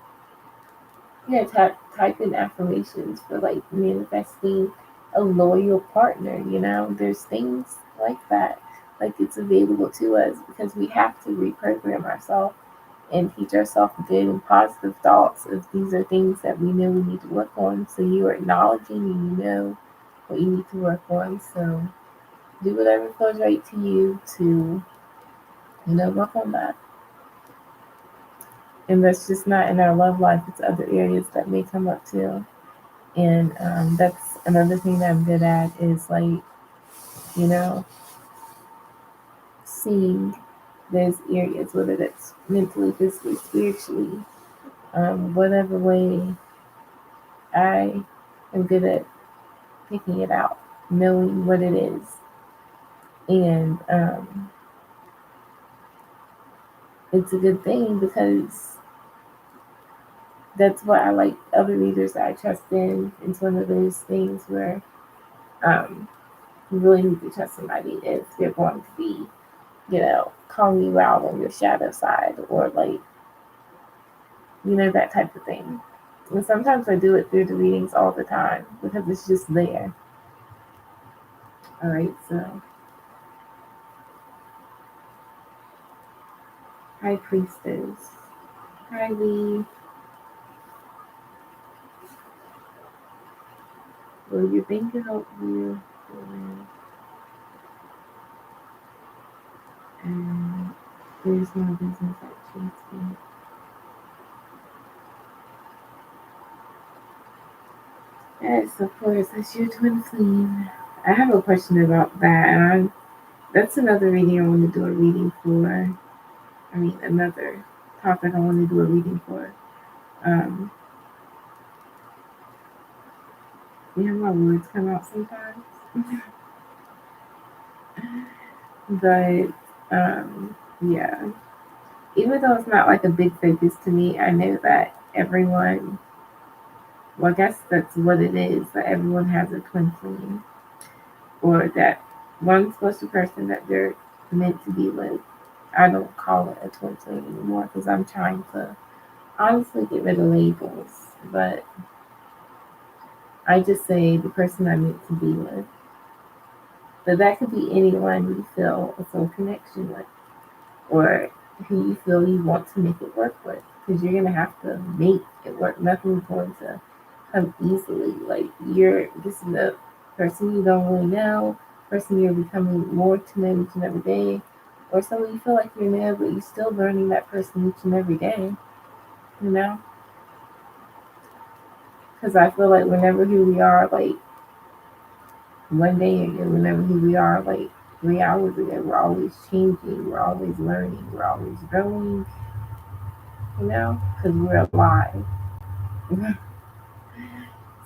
yeah, type in affirmations for like manifesting a loyal partner. You know, there's things like that. Like it's available to us because we have to reprogram ourselves and teach ourselves good and positive thoughts if these are things that we know we need to work on. So you are acknowledging and you know what you need to work on. So do whatever feels right to you to work on that. And that's just not in our love life, it's other areas that may come up too. And that's another thing that I'm good at is like, you know, seeing those areas, whether that's mentally, physically, spiritually, whatever way, I am good at picking it out, knowing what it is. And it's a good thing because that's what I like other leaders that I trust in. It's one of those things where um, you really need to trust somebody if they're going to be, calling you out on your shadow side or like, that type of thing. And sometimes I do it through the readings all the time because it's just there. All right, so High Priestess. Hi, Lee. Will your banker help you? And there's no business at Chase. Yes, of course. That's your twin flame. I have a question about that, and that's another reading I want to do a reading for. I mean, another topic I want to do a reading for. Um, my words come out sometimes, but yeah. Even though it's not like a big focus to me, I know that everyone. Well, I guess that's what it is. That everyone has a twin flame, or that one special person that they're meant to be with. I don't call it a twin flame anymore because I'm trying to honestly get rid of labels, but I just say the person I'm meant to be with. But that could be anyone you feel a soul connection with, or who you feel you want to make it work with, because you're gonna have to make it work. Nothing's going to come easily. Like this is a person you don't really know, person you're becoming more to know each and every day, or someone you feel like you know, but you're still learning that person each and every day. You know, because I feel like whenever who we are, like one day ago, whenever who we are, like 3 hours ago, we're always changing, we're always learning, we're always growing. Because we're alive.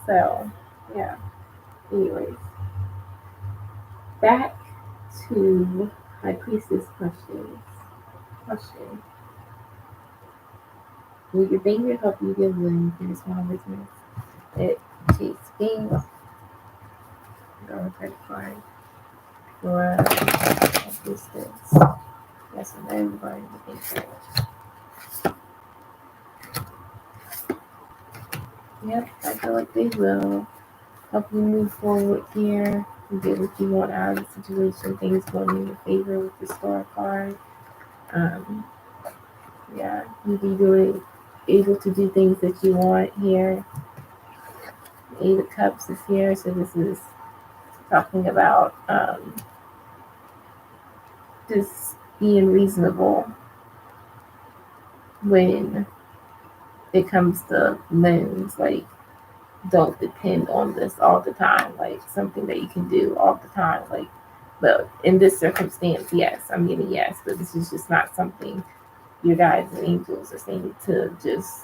So, yeah. Anyways, back to High Priestess questions. Question: will your banker help you give in to your small business? It takes games. Go on credit card for High Priestess. Yes or no regarding the banker. Yep, I feel like they will help you move forward here. You get what you want out of the situation. Things going in your favor with the star card. Um, yeah, you be able to do things that you want here. Eight of Cups is here, so this is talking about just being reasonable when it comes to loans. Like, don't depend on this all the time. Like something that you can do all the time. Like, but in this circumstance, yes, I'm getting yes, but this is just not something your guides and angels are saying to just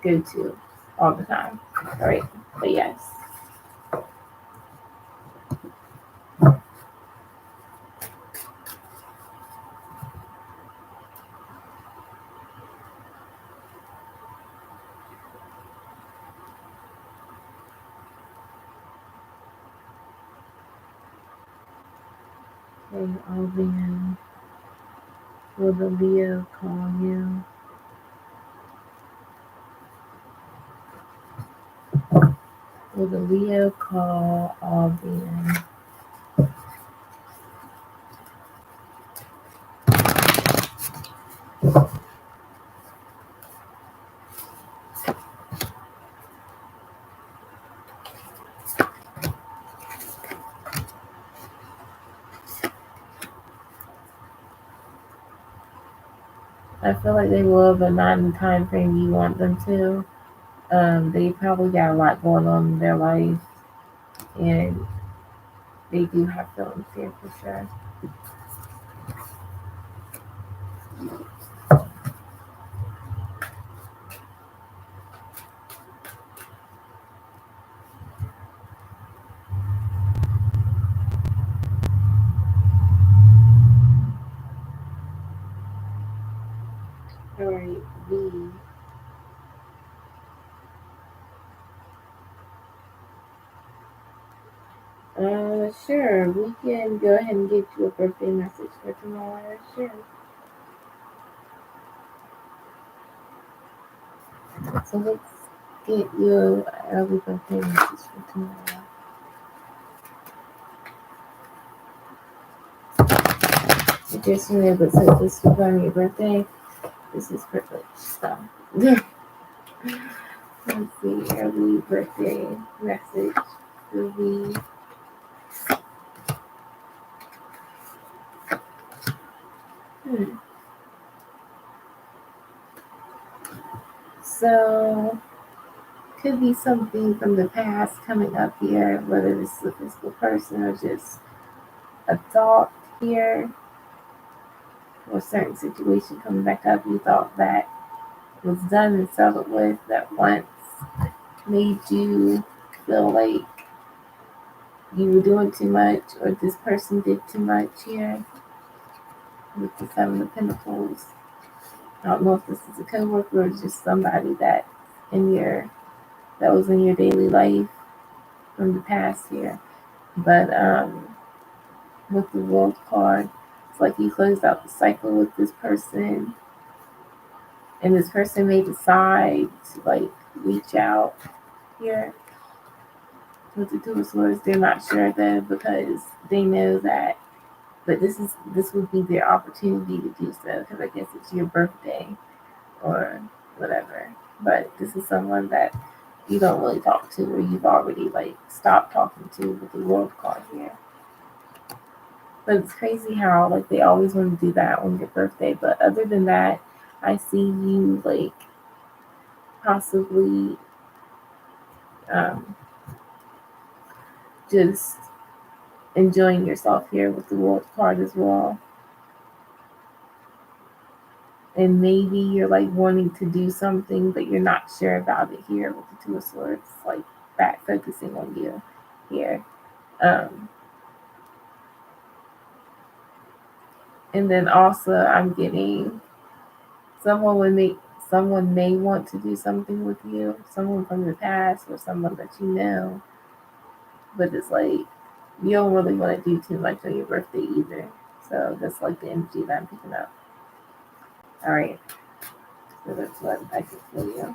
go to all the time. All right, but yes. Okay, Albion, will the Leo call you? Will the Leo call Albion? I feel like they will, but not in the time frame you want them to. They probably got a lot going on in their life, and they do have feelings here for sure. All right, V. Sure. We can go ahead and get you a birthday message for tomorrow. Sure. So let's get you an early birthday message for tomorrow. Just remember, since this is on your birthday, this is privilege stuff. Let's see, early birthday message will be. So, could be something from the past coming up here, whether this is a physical person or just a thought here, or a certain situation coming back up you thought that was done and settled with that once made you feel like you were doing too much or this person did too much here with the Seven of Pentacles. I don't know if this is a coworker or just somebody that was in your daily life from the past here. But with the World card, it's like you closed out the cycle with this person, and this person may decide to like reach out here with the Two of Swords. They're not sure though because they know that, but this would be their opportunity to do so because I guess it's your birthday or whatever. But this is someone that you don't really talk to or you've already like stopped talking to with the World card here. But it's crazy how like they always want to do that on your birthday. But other than that, I see you like possibly just enjoying yourself here with the World card as well. And maybe you're like wanting to do something, but you're not sure about it here with the Two of Swords, like back focusing on you here. And then also I'm getting someone may want to do something with you, someone from the past or someone that you know, but it's like you don't really want to do too much on your birthday either. So that's like the energy that I'm picking up. All right. So that's what I can feel you.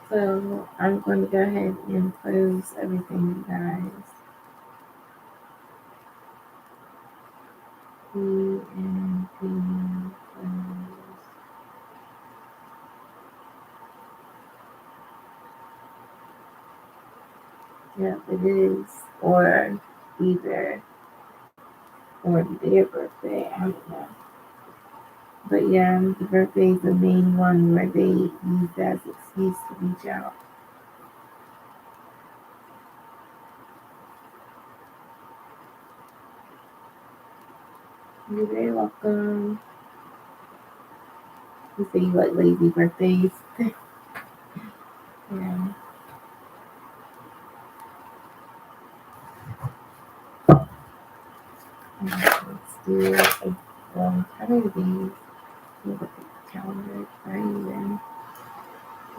So I'm going to go ahead and close everything, you guys. And yeah, it is, or either, or their birthday, I don't know. But yeah, the birthday is the main one where they use that as an excuse to reach out. You're very welcome. You say you like lazy birthdays. Yeah. Let's do how many days? Look at the calendar. Right even.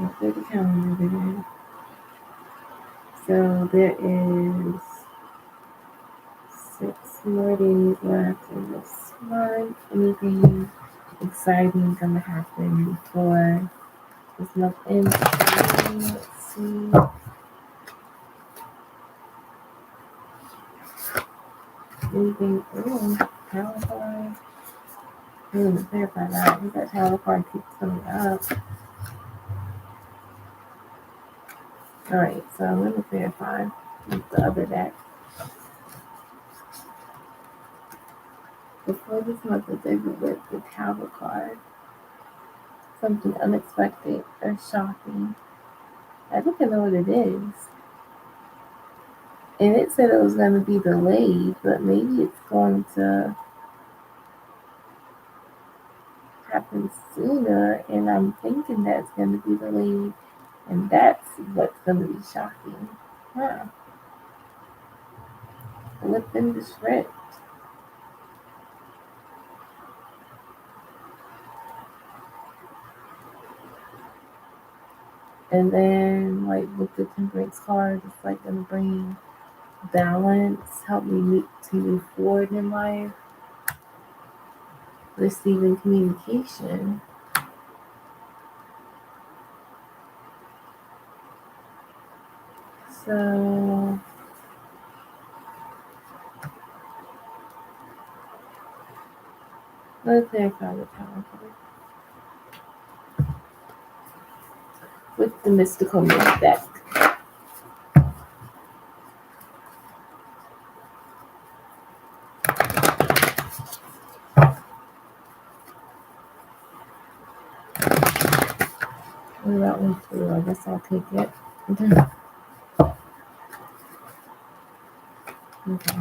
Look at the calendar there. So there is 6 more days left in this month. Anything exciting gonna happen before this month ends? Let's see. anything. Ooh, power card. I didn't even clarify that. That power card keeps coming up. Alright, so I'm going to verify with the other deck. Before this month is over with the tower card, something unexpected or shocking. I think I know what it is. And it said it was going to be delayed, but maybe it's going to happen sooner. And I'm thinking that it's going to be delayed. And that's what's going to be shocking. Huh. Flipping the script. And then, like, with the temperance card, it's like going to bring balance, help me to move forward in life, receiving communication. So, let's clarify the power card. With the mystical myth deck. What about one too? I guess I'll take it. Okay.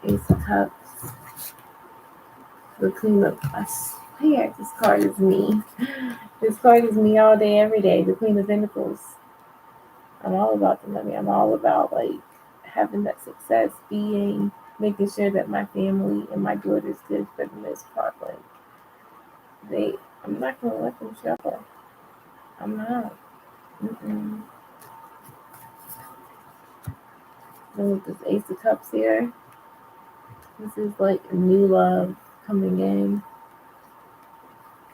Ace of Cups. The Queen of yeah, this card is me. This card is me all day, every day. The Queen of Pentacles. I'm all about the money. I'm all about like having that success, making sure that my family and my daughter's good for the most part. Like I'm not gonna let them struggle. I'm not. Mm-mm. Then with this Ace of Cups here, this is like a new love coming in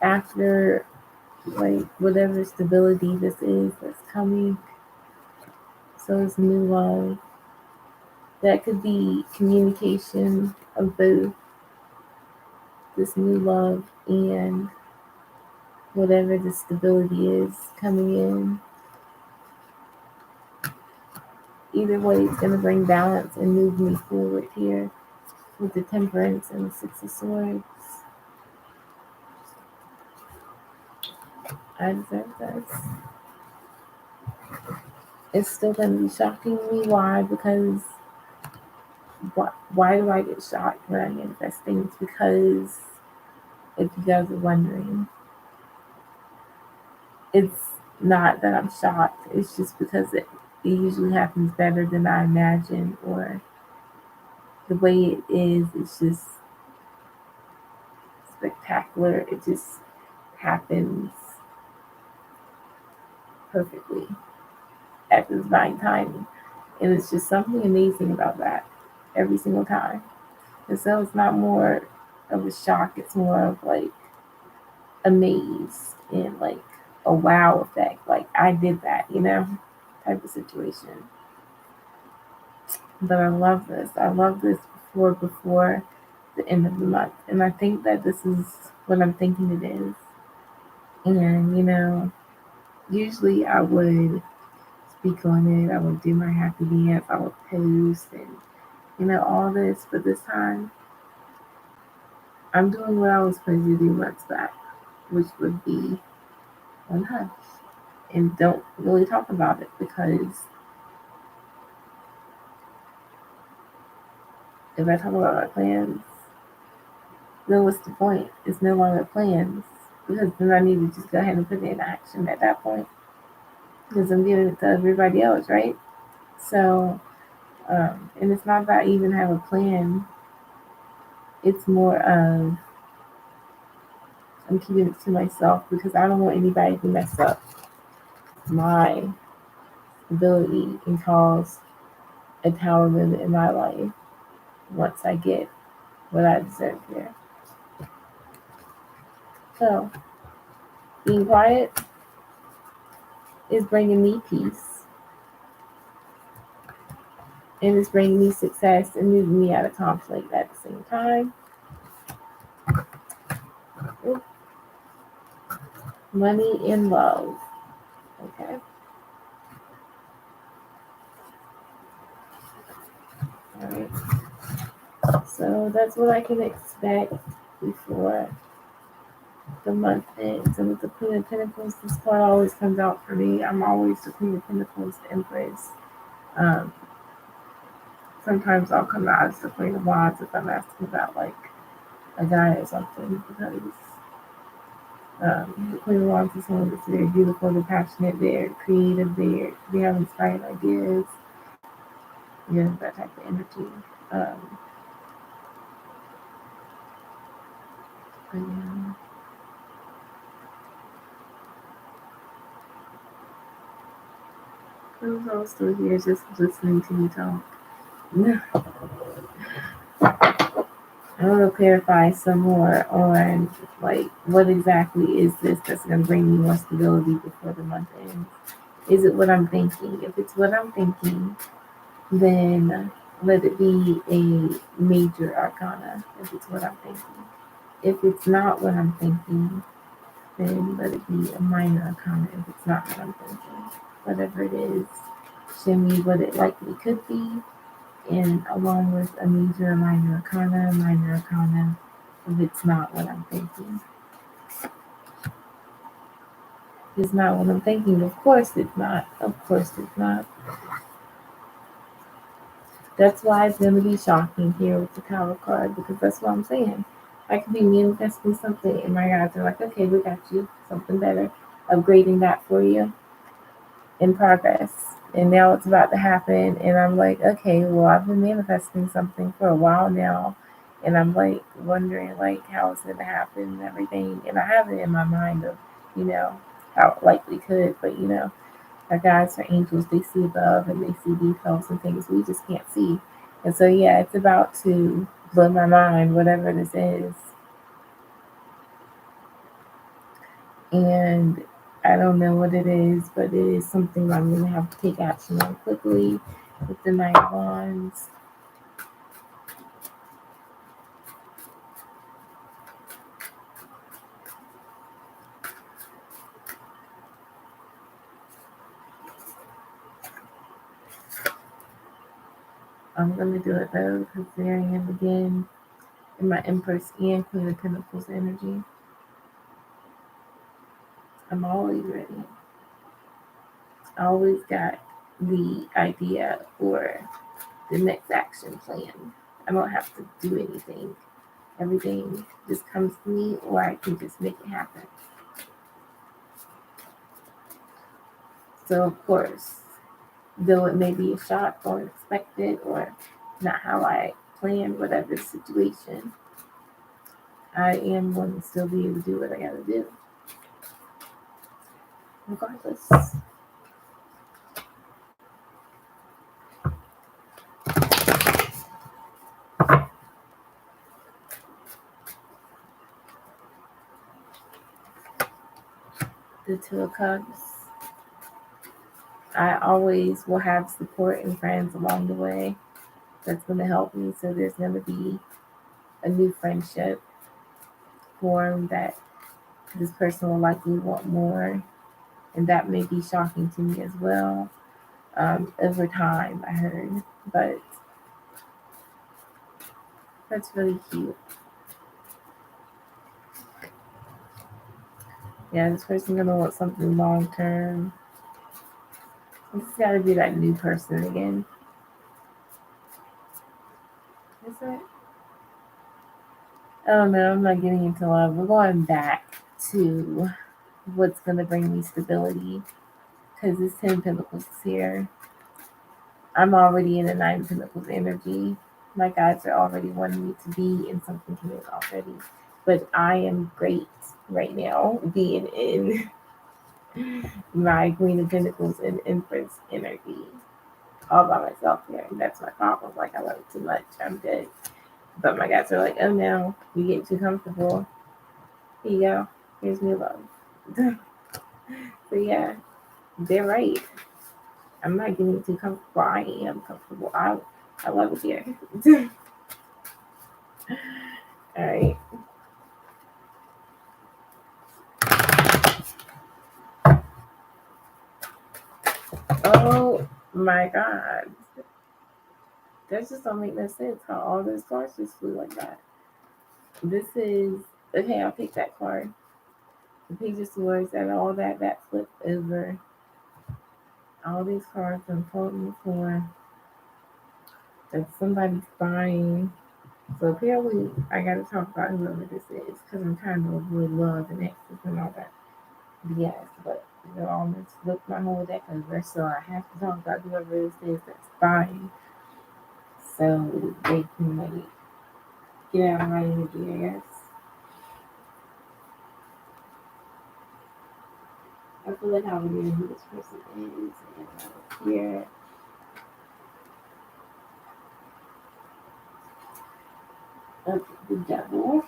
after like whatever stability this is that's coming. So it's new love. That could be communication of both this new love and whatever the stability is coming in. Either way, it's going to bring balance and move me forward here with the Temperance and the Six of Swords. I deserve this. It's still going to be shocking me. Why? Because why do I get shocked when I manifest things? Because if you guys are wondering, it's not that I'm shocked. It's just because it usually happens better than I imagine, or the way it is, it's just spectacular. It just happens perfectly at the divine timing. And it's just something amazing about that every single time. And so it's not more of a shock, it's more of like amazed and like a wow effect. Like I did that, type of situation. But I love this. I love this before the end of the month. And I think that this is what I'm thinking it is. And, usually I would speak on it. I would do my happy dance. I would post and, all this. But this time, I'm doing what I was supposed to do months back, which would be on hush and don't really talk about it, because if I talk about my plans, then what's the point? It's no longer plans, because then I need to just go ahead and put it in action at that point, because I'm giving it to everybody else, right? So, and it's not that I even have a plan. It's more of I'm keeping it to myself because I don't want anybody to mess up my ability and cause a tower moment in my life once I get what I deserve here. So, being quiet is bringing me peace. and it's bringing me success and moving me out of conflict at the same time. Ooh. Money and love. Okay. All right. So that's what I can expect before the month ends. And with the Queen of Pentacles, this card always comes out for me. I'm always the Queen of Pentacles, the Empress. Um, Sometimes I'll come out as the Queen of Wands if I'm asking about like a guy or something, because the Queen of Wands is someone that's very beautiful, they're passionate, they're creative, they have inspired ideas, that type of energy. Um, but yeah. Who's all still here just listening to me talk? I want to clarify some more on like what exactly is this that's going to bring me more stability before the month ends. Is it what I'm thinking? If it's what I'm thinking, then let it be a major arcana if it's what I'm thinking. If it's not what I'm thinking, then let it be a minor arcana if it's not what I'm thinking. Whatever it is, show me what it likely could be, and along with a major or minor arcana if it's not what I'm thinking. If it's not what I'm thinking, of course it's not. Of course it's not. That's why it's going to be shocking here with the Tower card, because that's what I'm saying. I could be manifesting something, and my guys are like, okay, we got you something better, upgrading that for you in progress. And now it's about to happen, and I'm like, okay, well, I've been manifesting something for a while now, and I'm like wondering like how it's going to happen and everything. And I have it in my mind of, how it likely could, but our guides or angels, they see above and they see details and things we just can't see. And so, yeah, it's about to blow my mind, whatever this is. And I don't know what it is, but it is something I'm going to have to take action on quickly with the Knight of Wands. I'm going to do it though, because there I am again in my Empress and Queen of Pentacles energy. I'm always ready. I always got the idea or the next action plan. I don't have to do anything. Everything just comes to me, or I can just make it happen. So, of course, though it may be a shock or unexpected or not how I planned whatever the situation, I am going to still be able to do what I got to do, regardless. The Two of Cups. I always will have support and friends along the way that's going to help me. So there's going to be a new friendship formed that this person will likely want more, and that may be shocking to me as well. Over time, I heard, but that's really cute. Yeah, this person gonna want something long term. It's gotta be that new person again. Is it? I don't know. I'm not getting into love. We're going back to what's gonna bring me stability, because this 10 Pentacles is here. I'm already in the 9 Pentacles energy. My guides are already wanting me to be in something committed already. But I am great right now being in my Queen of Pentacles and Empress energy all by myself here. And that's my problem. Like, I love it too much. I'm good. But my guys are like, oh no, you get too comfortable. Here you go. Here's new love. So yeah, they're right. I'm not getting too comfortable. I am comfortable. I love it here. All right. Oh my God. That just don't make no sense how all those cards just flew like that. This is okay, I'll pick that card. The Page of Swords and all that flipped over. All these cards I'm holding for that somebody's buying. So apparently I gotta talk about whoever this is because I'm trying to avoid love and exes and all that BS. But you know, almost flipped my whole deck over, so I have to talk about whoever this is that's buying. So they can like get out of my energy, I guess. I feel like I would know who this person is and here. Okay, the devil.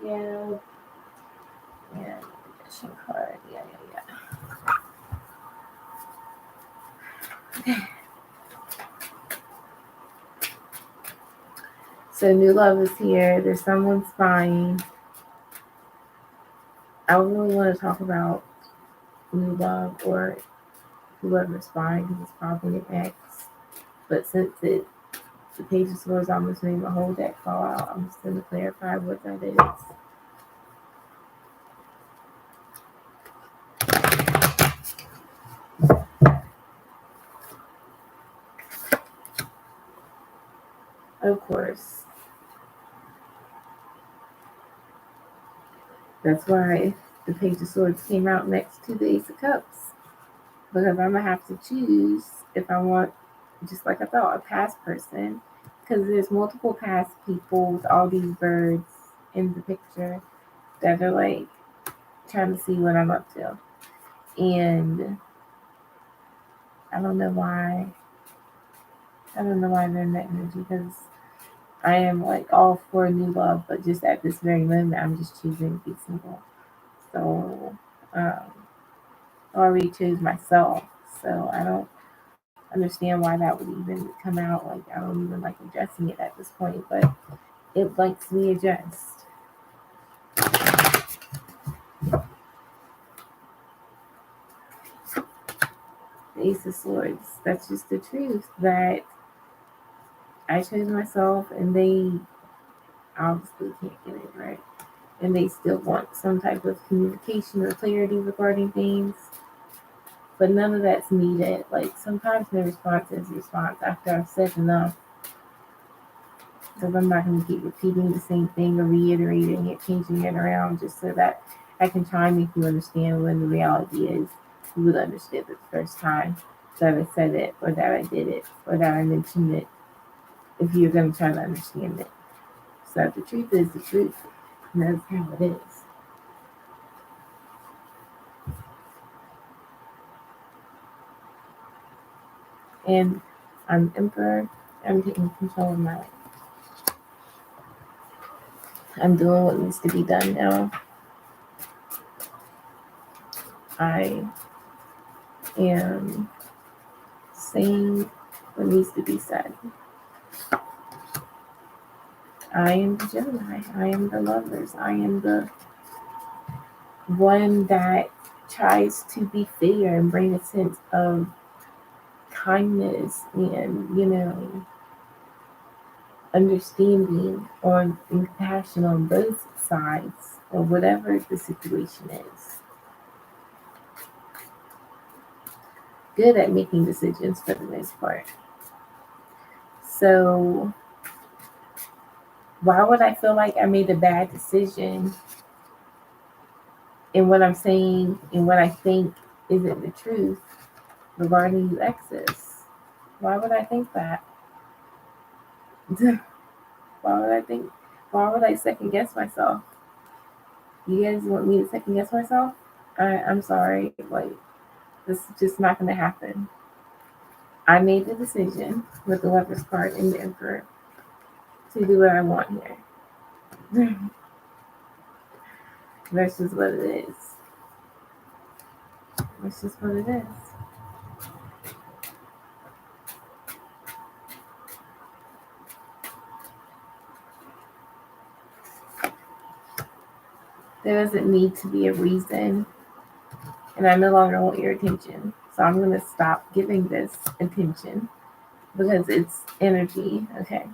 Yeah. And magician card. Yeah. So new love is here. There's someone spying. I don't really want to talk about new love or whoever's spying because it's probably an ex. But since the Page of Swords almost made my whole deck fall out, I'm just going to clarify what that is. Of course. That's why the Page of Swords came out next to the Ace of Cups. Because I'm going to have to choose if I want, just like I thought, a past person. Because there's multiple past people with all these birds in the picture that are like trying to see what I'm up to. And I don't know why. I don't know why they're in that energy because I am like all for new love, but just at this very moment, I'm just choosing to be single. So, I already chose myself. So I don't understand why that would even come out. Like, I don't even like addressing it at this point, but it likes me addressed. The Ace of Swords. That's just the truth that I chose myself and they obviously can't get it right. And they still want some type of communication or clarity regarding things. But none of that's needed. Like sometimes the response is response after I've said enough. Because I'm not going to keep repeating the same thing or reiterating it, changing it around just so that I can try and make you understand when the reality is you would understand it the first time that I said it or that I did it or that I mentioned it if you're going to try to understand it. So the truth is the truth. And that's how it is. And I'm Emperor. I'm taking control of my life. I'm doing what needs to be done now. I am saying what needs to be said. I am the Gemini. I am the lovers. I am the one that tries to be fair and bring a sense of kindness and, understanding and compassion on both sides or whatever the situation is. Good at making decisions for the most part. So why would I feel like I made a bad decision in what I'm saying and what I think isn't the truth regarding you exes? Why would I think that? Why would I think? Why would I second guess myself? You guys want me to second guess myself? I'm sorry. Like, this is just not going to happen. I made the decision with the Lover's card and the Emperor to do what I want here. That's just what it is. That's just what it is. There doesn't need to be a reason, and I no longer want your attention. So I'm going to stop giving this attention because it's energy. Okay.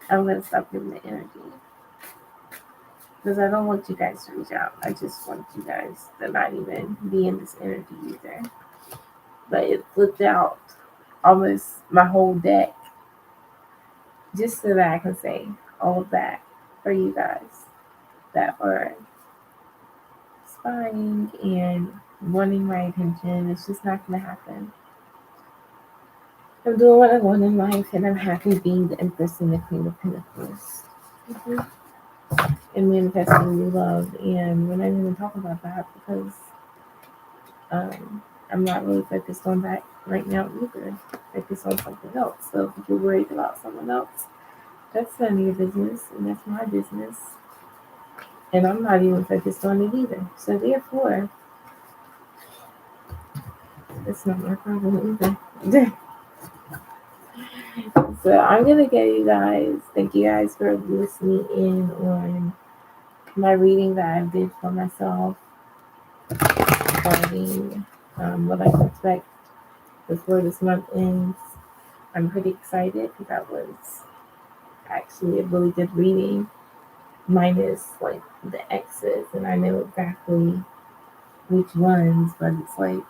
I'm going to stop giving the energy because I don't want you guys to reach out. I just want you guys to not even be in this energy either. But it flipped out almost my whole deck just so that I can say all of that for you guys that are spying and wanting my attention. It's just not going to happen. I'm doing what I want in life, and I'm happy being the Empress and the Queen of Pentacles. And manifesting new love. And we're not even going to talk about that because I'm not really focused on that right now either. Focused on something else. So if you're worried about someone else, that's none of your business, and that's my business. And I'm not even focused on it either. So therefore, it's not my problem either. So I'm gonna go, you guys. Thank you guys for listening in on my reading that I did for myself regarding what I can expect before this month ends. I'm pretty excited because that was actually a really good reading, minus like the X's, and I know exactly which ones, but it's like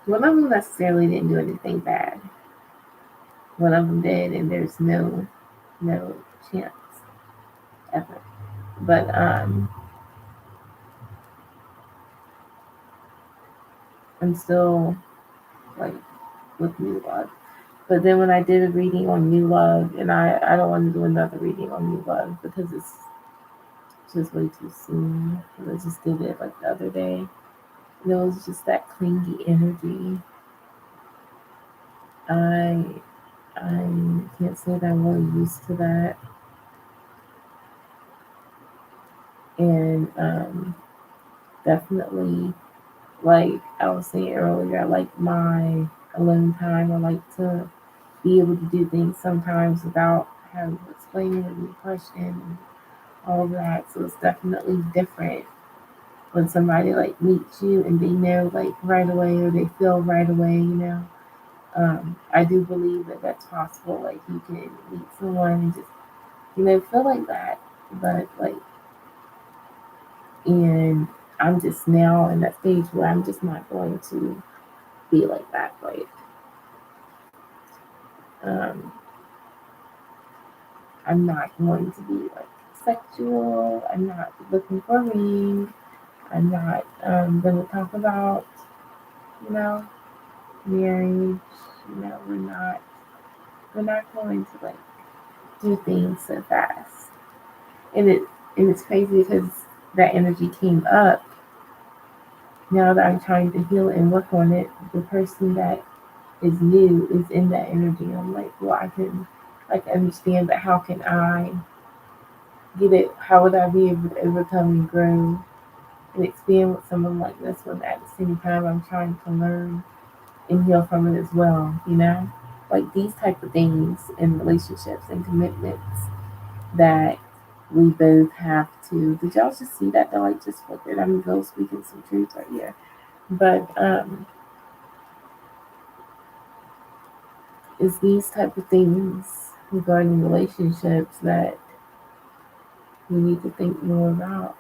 one of them necessarily didn't do anything bad. One of them did, and there's no chance ever. But I'm still like with new love. But then when I did a reading on new love, and I don't want to do another reading on new love because it's just way too soon. I just did it like the other day. And it was just that clingy energy. I can't say that I'm really used to that. And definitely, like I was saying earlier, I like my alone time. I like to be able to do things sometimes without having to explain it and be questioned and all of that. So it's definitely different when somebody like meets you and they know like right away or they feel right away, you know. I do believe that that's possible. Like you can meet someone and just, you know, feel like that. But like, and I'm just now in that stage where I'm just not going to be like that. Like, um, I'm not going to be like sexual. I'm not looking for a ring. I'm not going to talk about, you know, marriage. You know, we're not going to like do things so fast. And it's crazy because that energy came up. Now that I'm trying to heal and work on it, the person that is new is in that energy. I'm like, well, I can like understand, but how can I get it? How would I be able to overcome and grow and expand with someone like this one at the same time I'm trying to learn and heal from it as well, you know? Like these type of things in relationships and commitments that we both have to. Did y'all just see that the light just flickered? I'm girl speaking some truth right here. But it's these type of things regarding relationships that we need to think more about.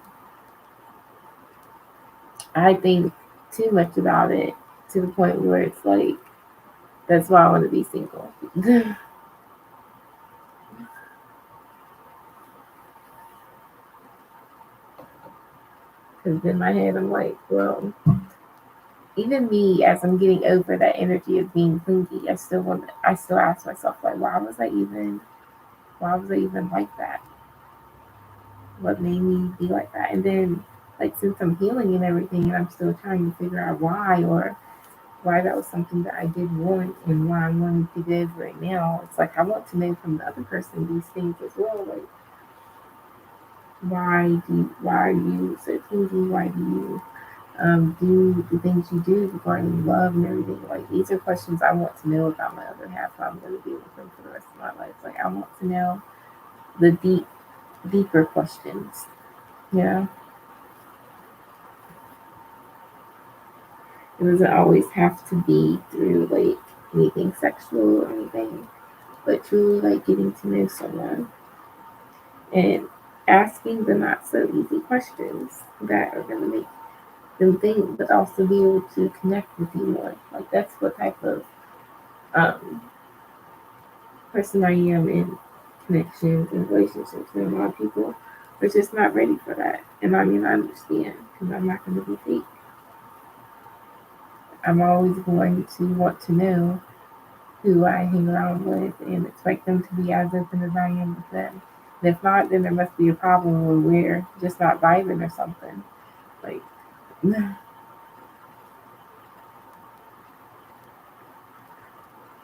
I think too much about it to the point where it's like that's why I want to be single. Because in my head I'm like, well, even me as I'm getting over that energy of being clingy, I still ask myself like, why was I even like that? What made me be like that? And then like since I'm healing and everything and I'm still trying to figure out why or why that was something that I did want and why I'm wanting to get over it now. It's like I want to know from the other person these things as well. Like why are you so clingy? Why do you do the things you do regarding love and everything? Like these are questions I want to know about my other half. I'm going to be with them for the rest of my life. Like I want to know the deeper questions. Yeah, it doesn't always have to be through like anything sexual or anything, but truly like getting to know someone and asking the not so easy questions that are going to make them think, but also be able to connect with you more. Like that's what type of um, person I am in connections and relationships. And a lot of people are just not ready for that. And I mean, I understand because I'm not going to be fake. I'm always going to want to know who I hang around with and expect them to be as open as I am with them. And if not, then there must be a problem where we're just not vibing or something. Like,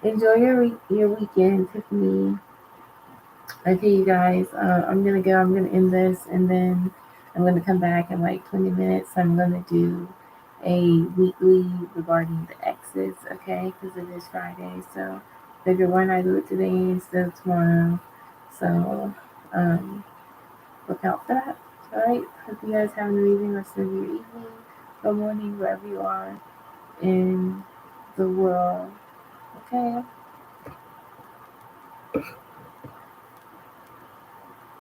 enjoy your weekend, Tiffany. Okay, you guys, I'm gonna go. I'm gonna end this, and then I'm gonna come back in like 20 minutes. I'm gonna do a weekly regarding the exes, okay? Because it is Friday, so figure why not do it today instead of tomorrow. So, um, look out for that. All right. Hope you guys have an amazing rest of your evening or morning, wherever you are in the world. Okay.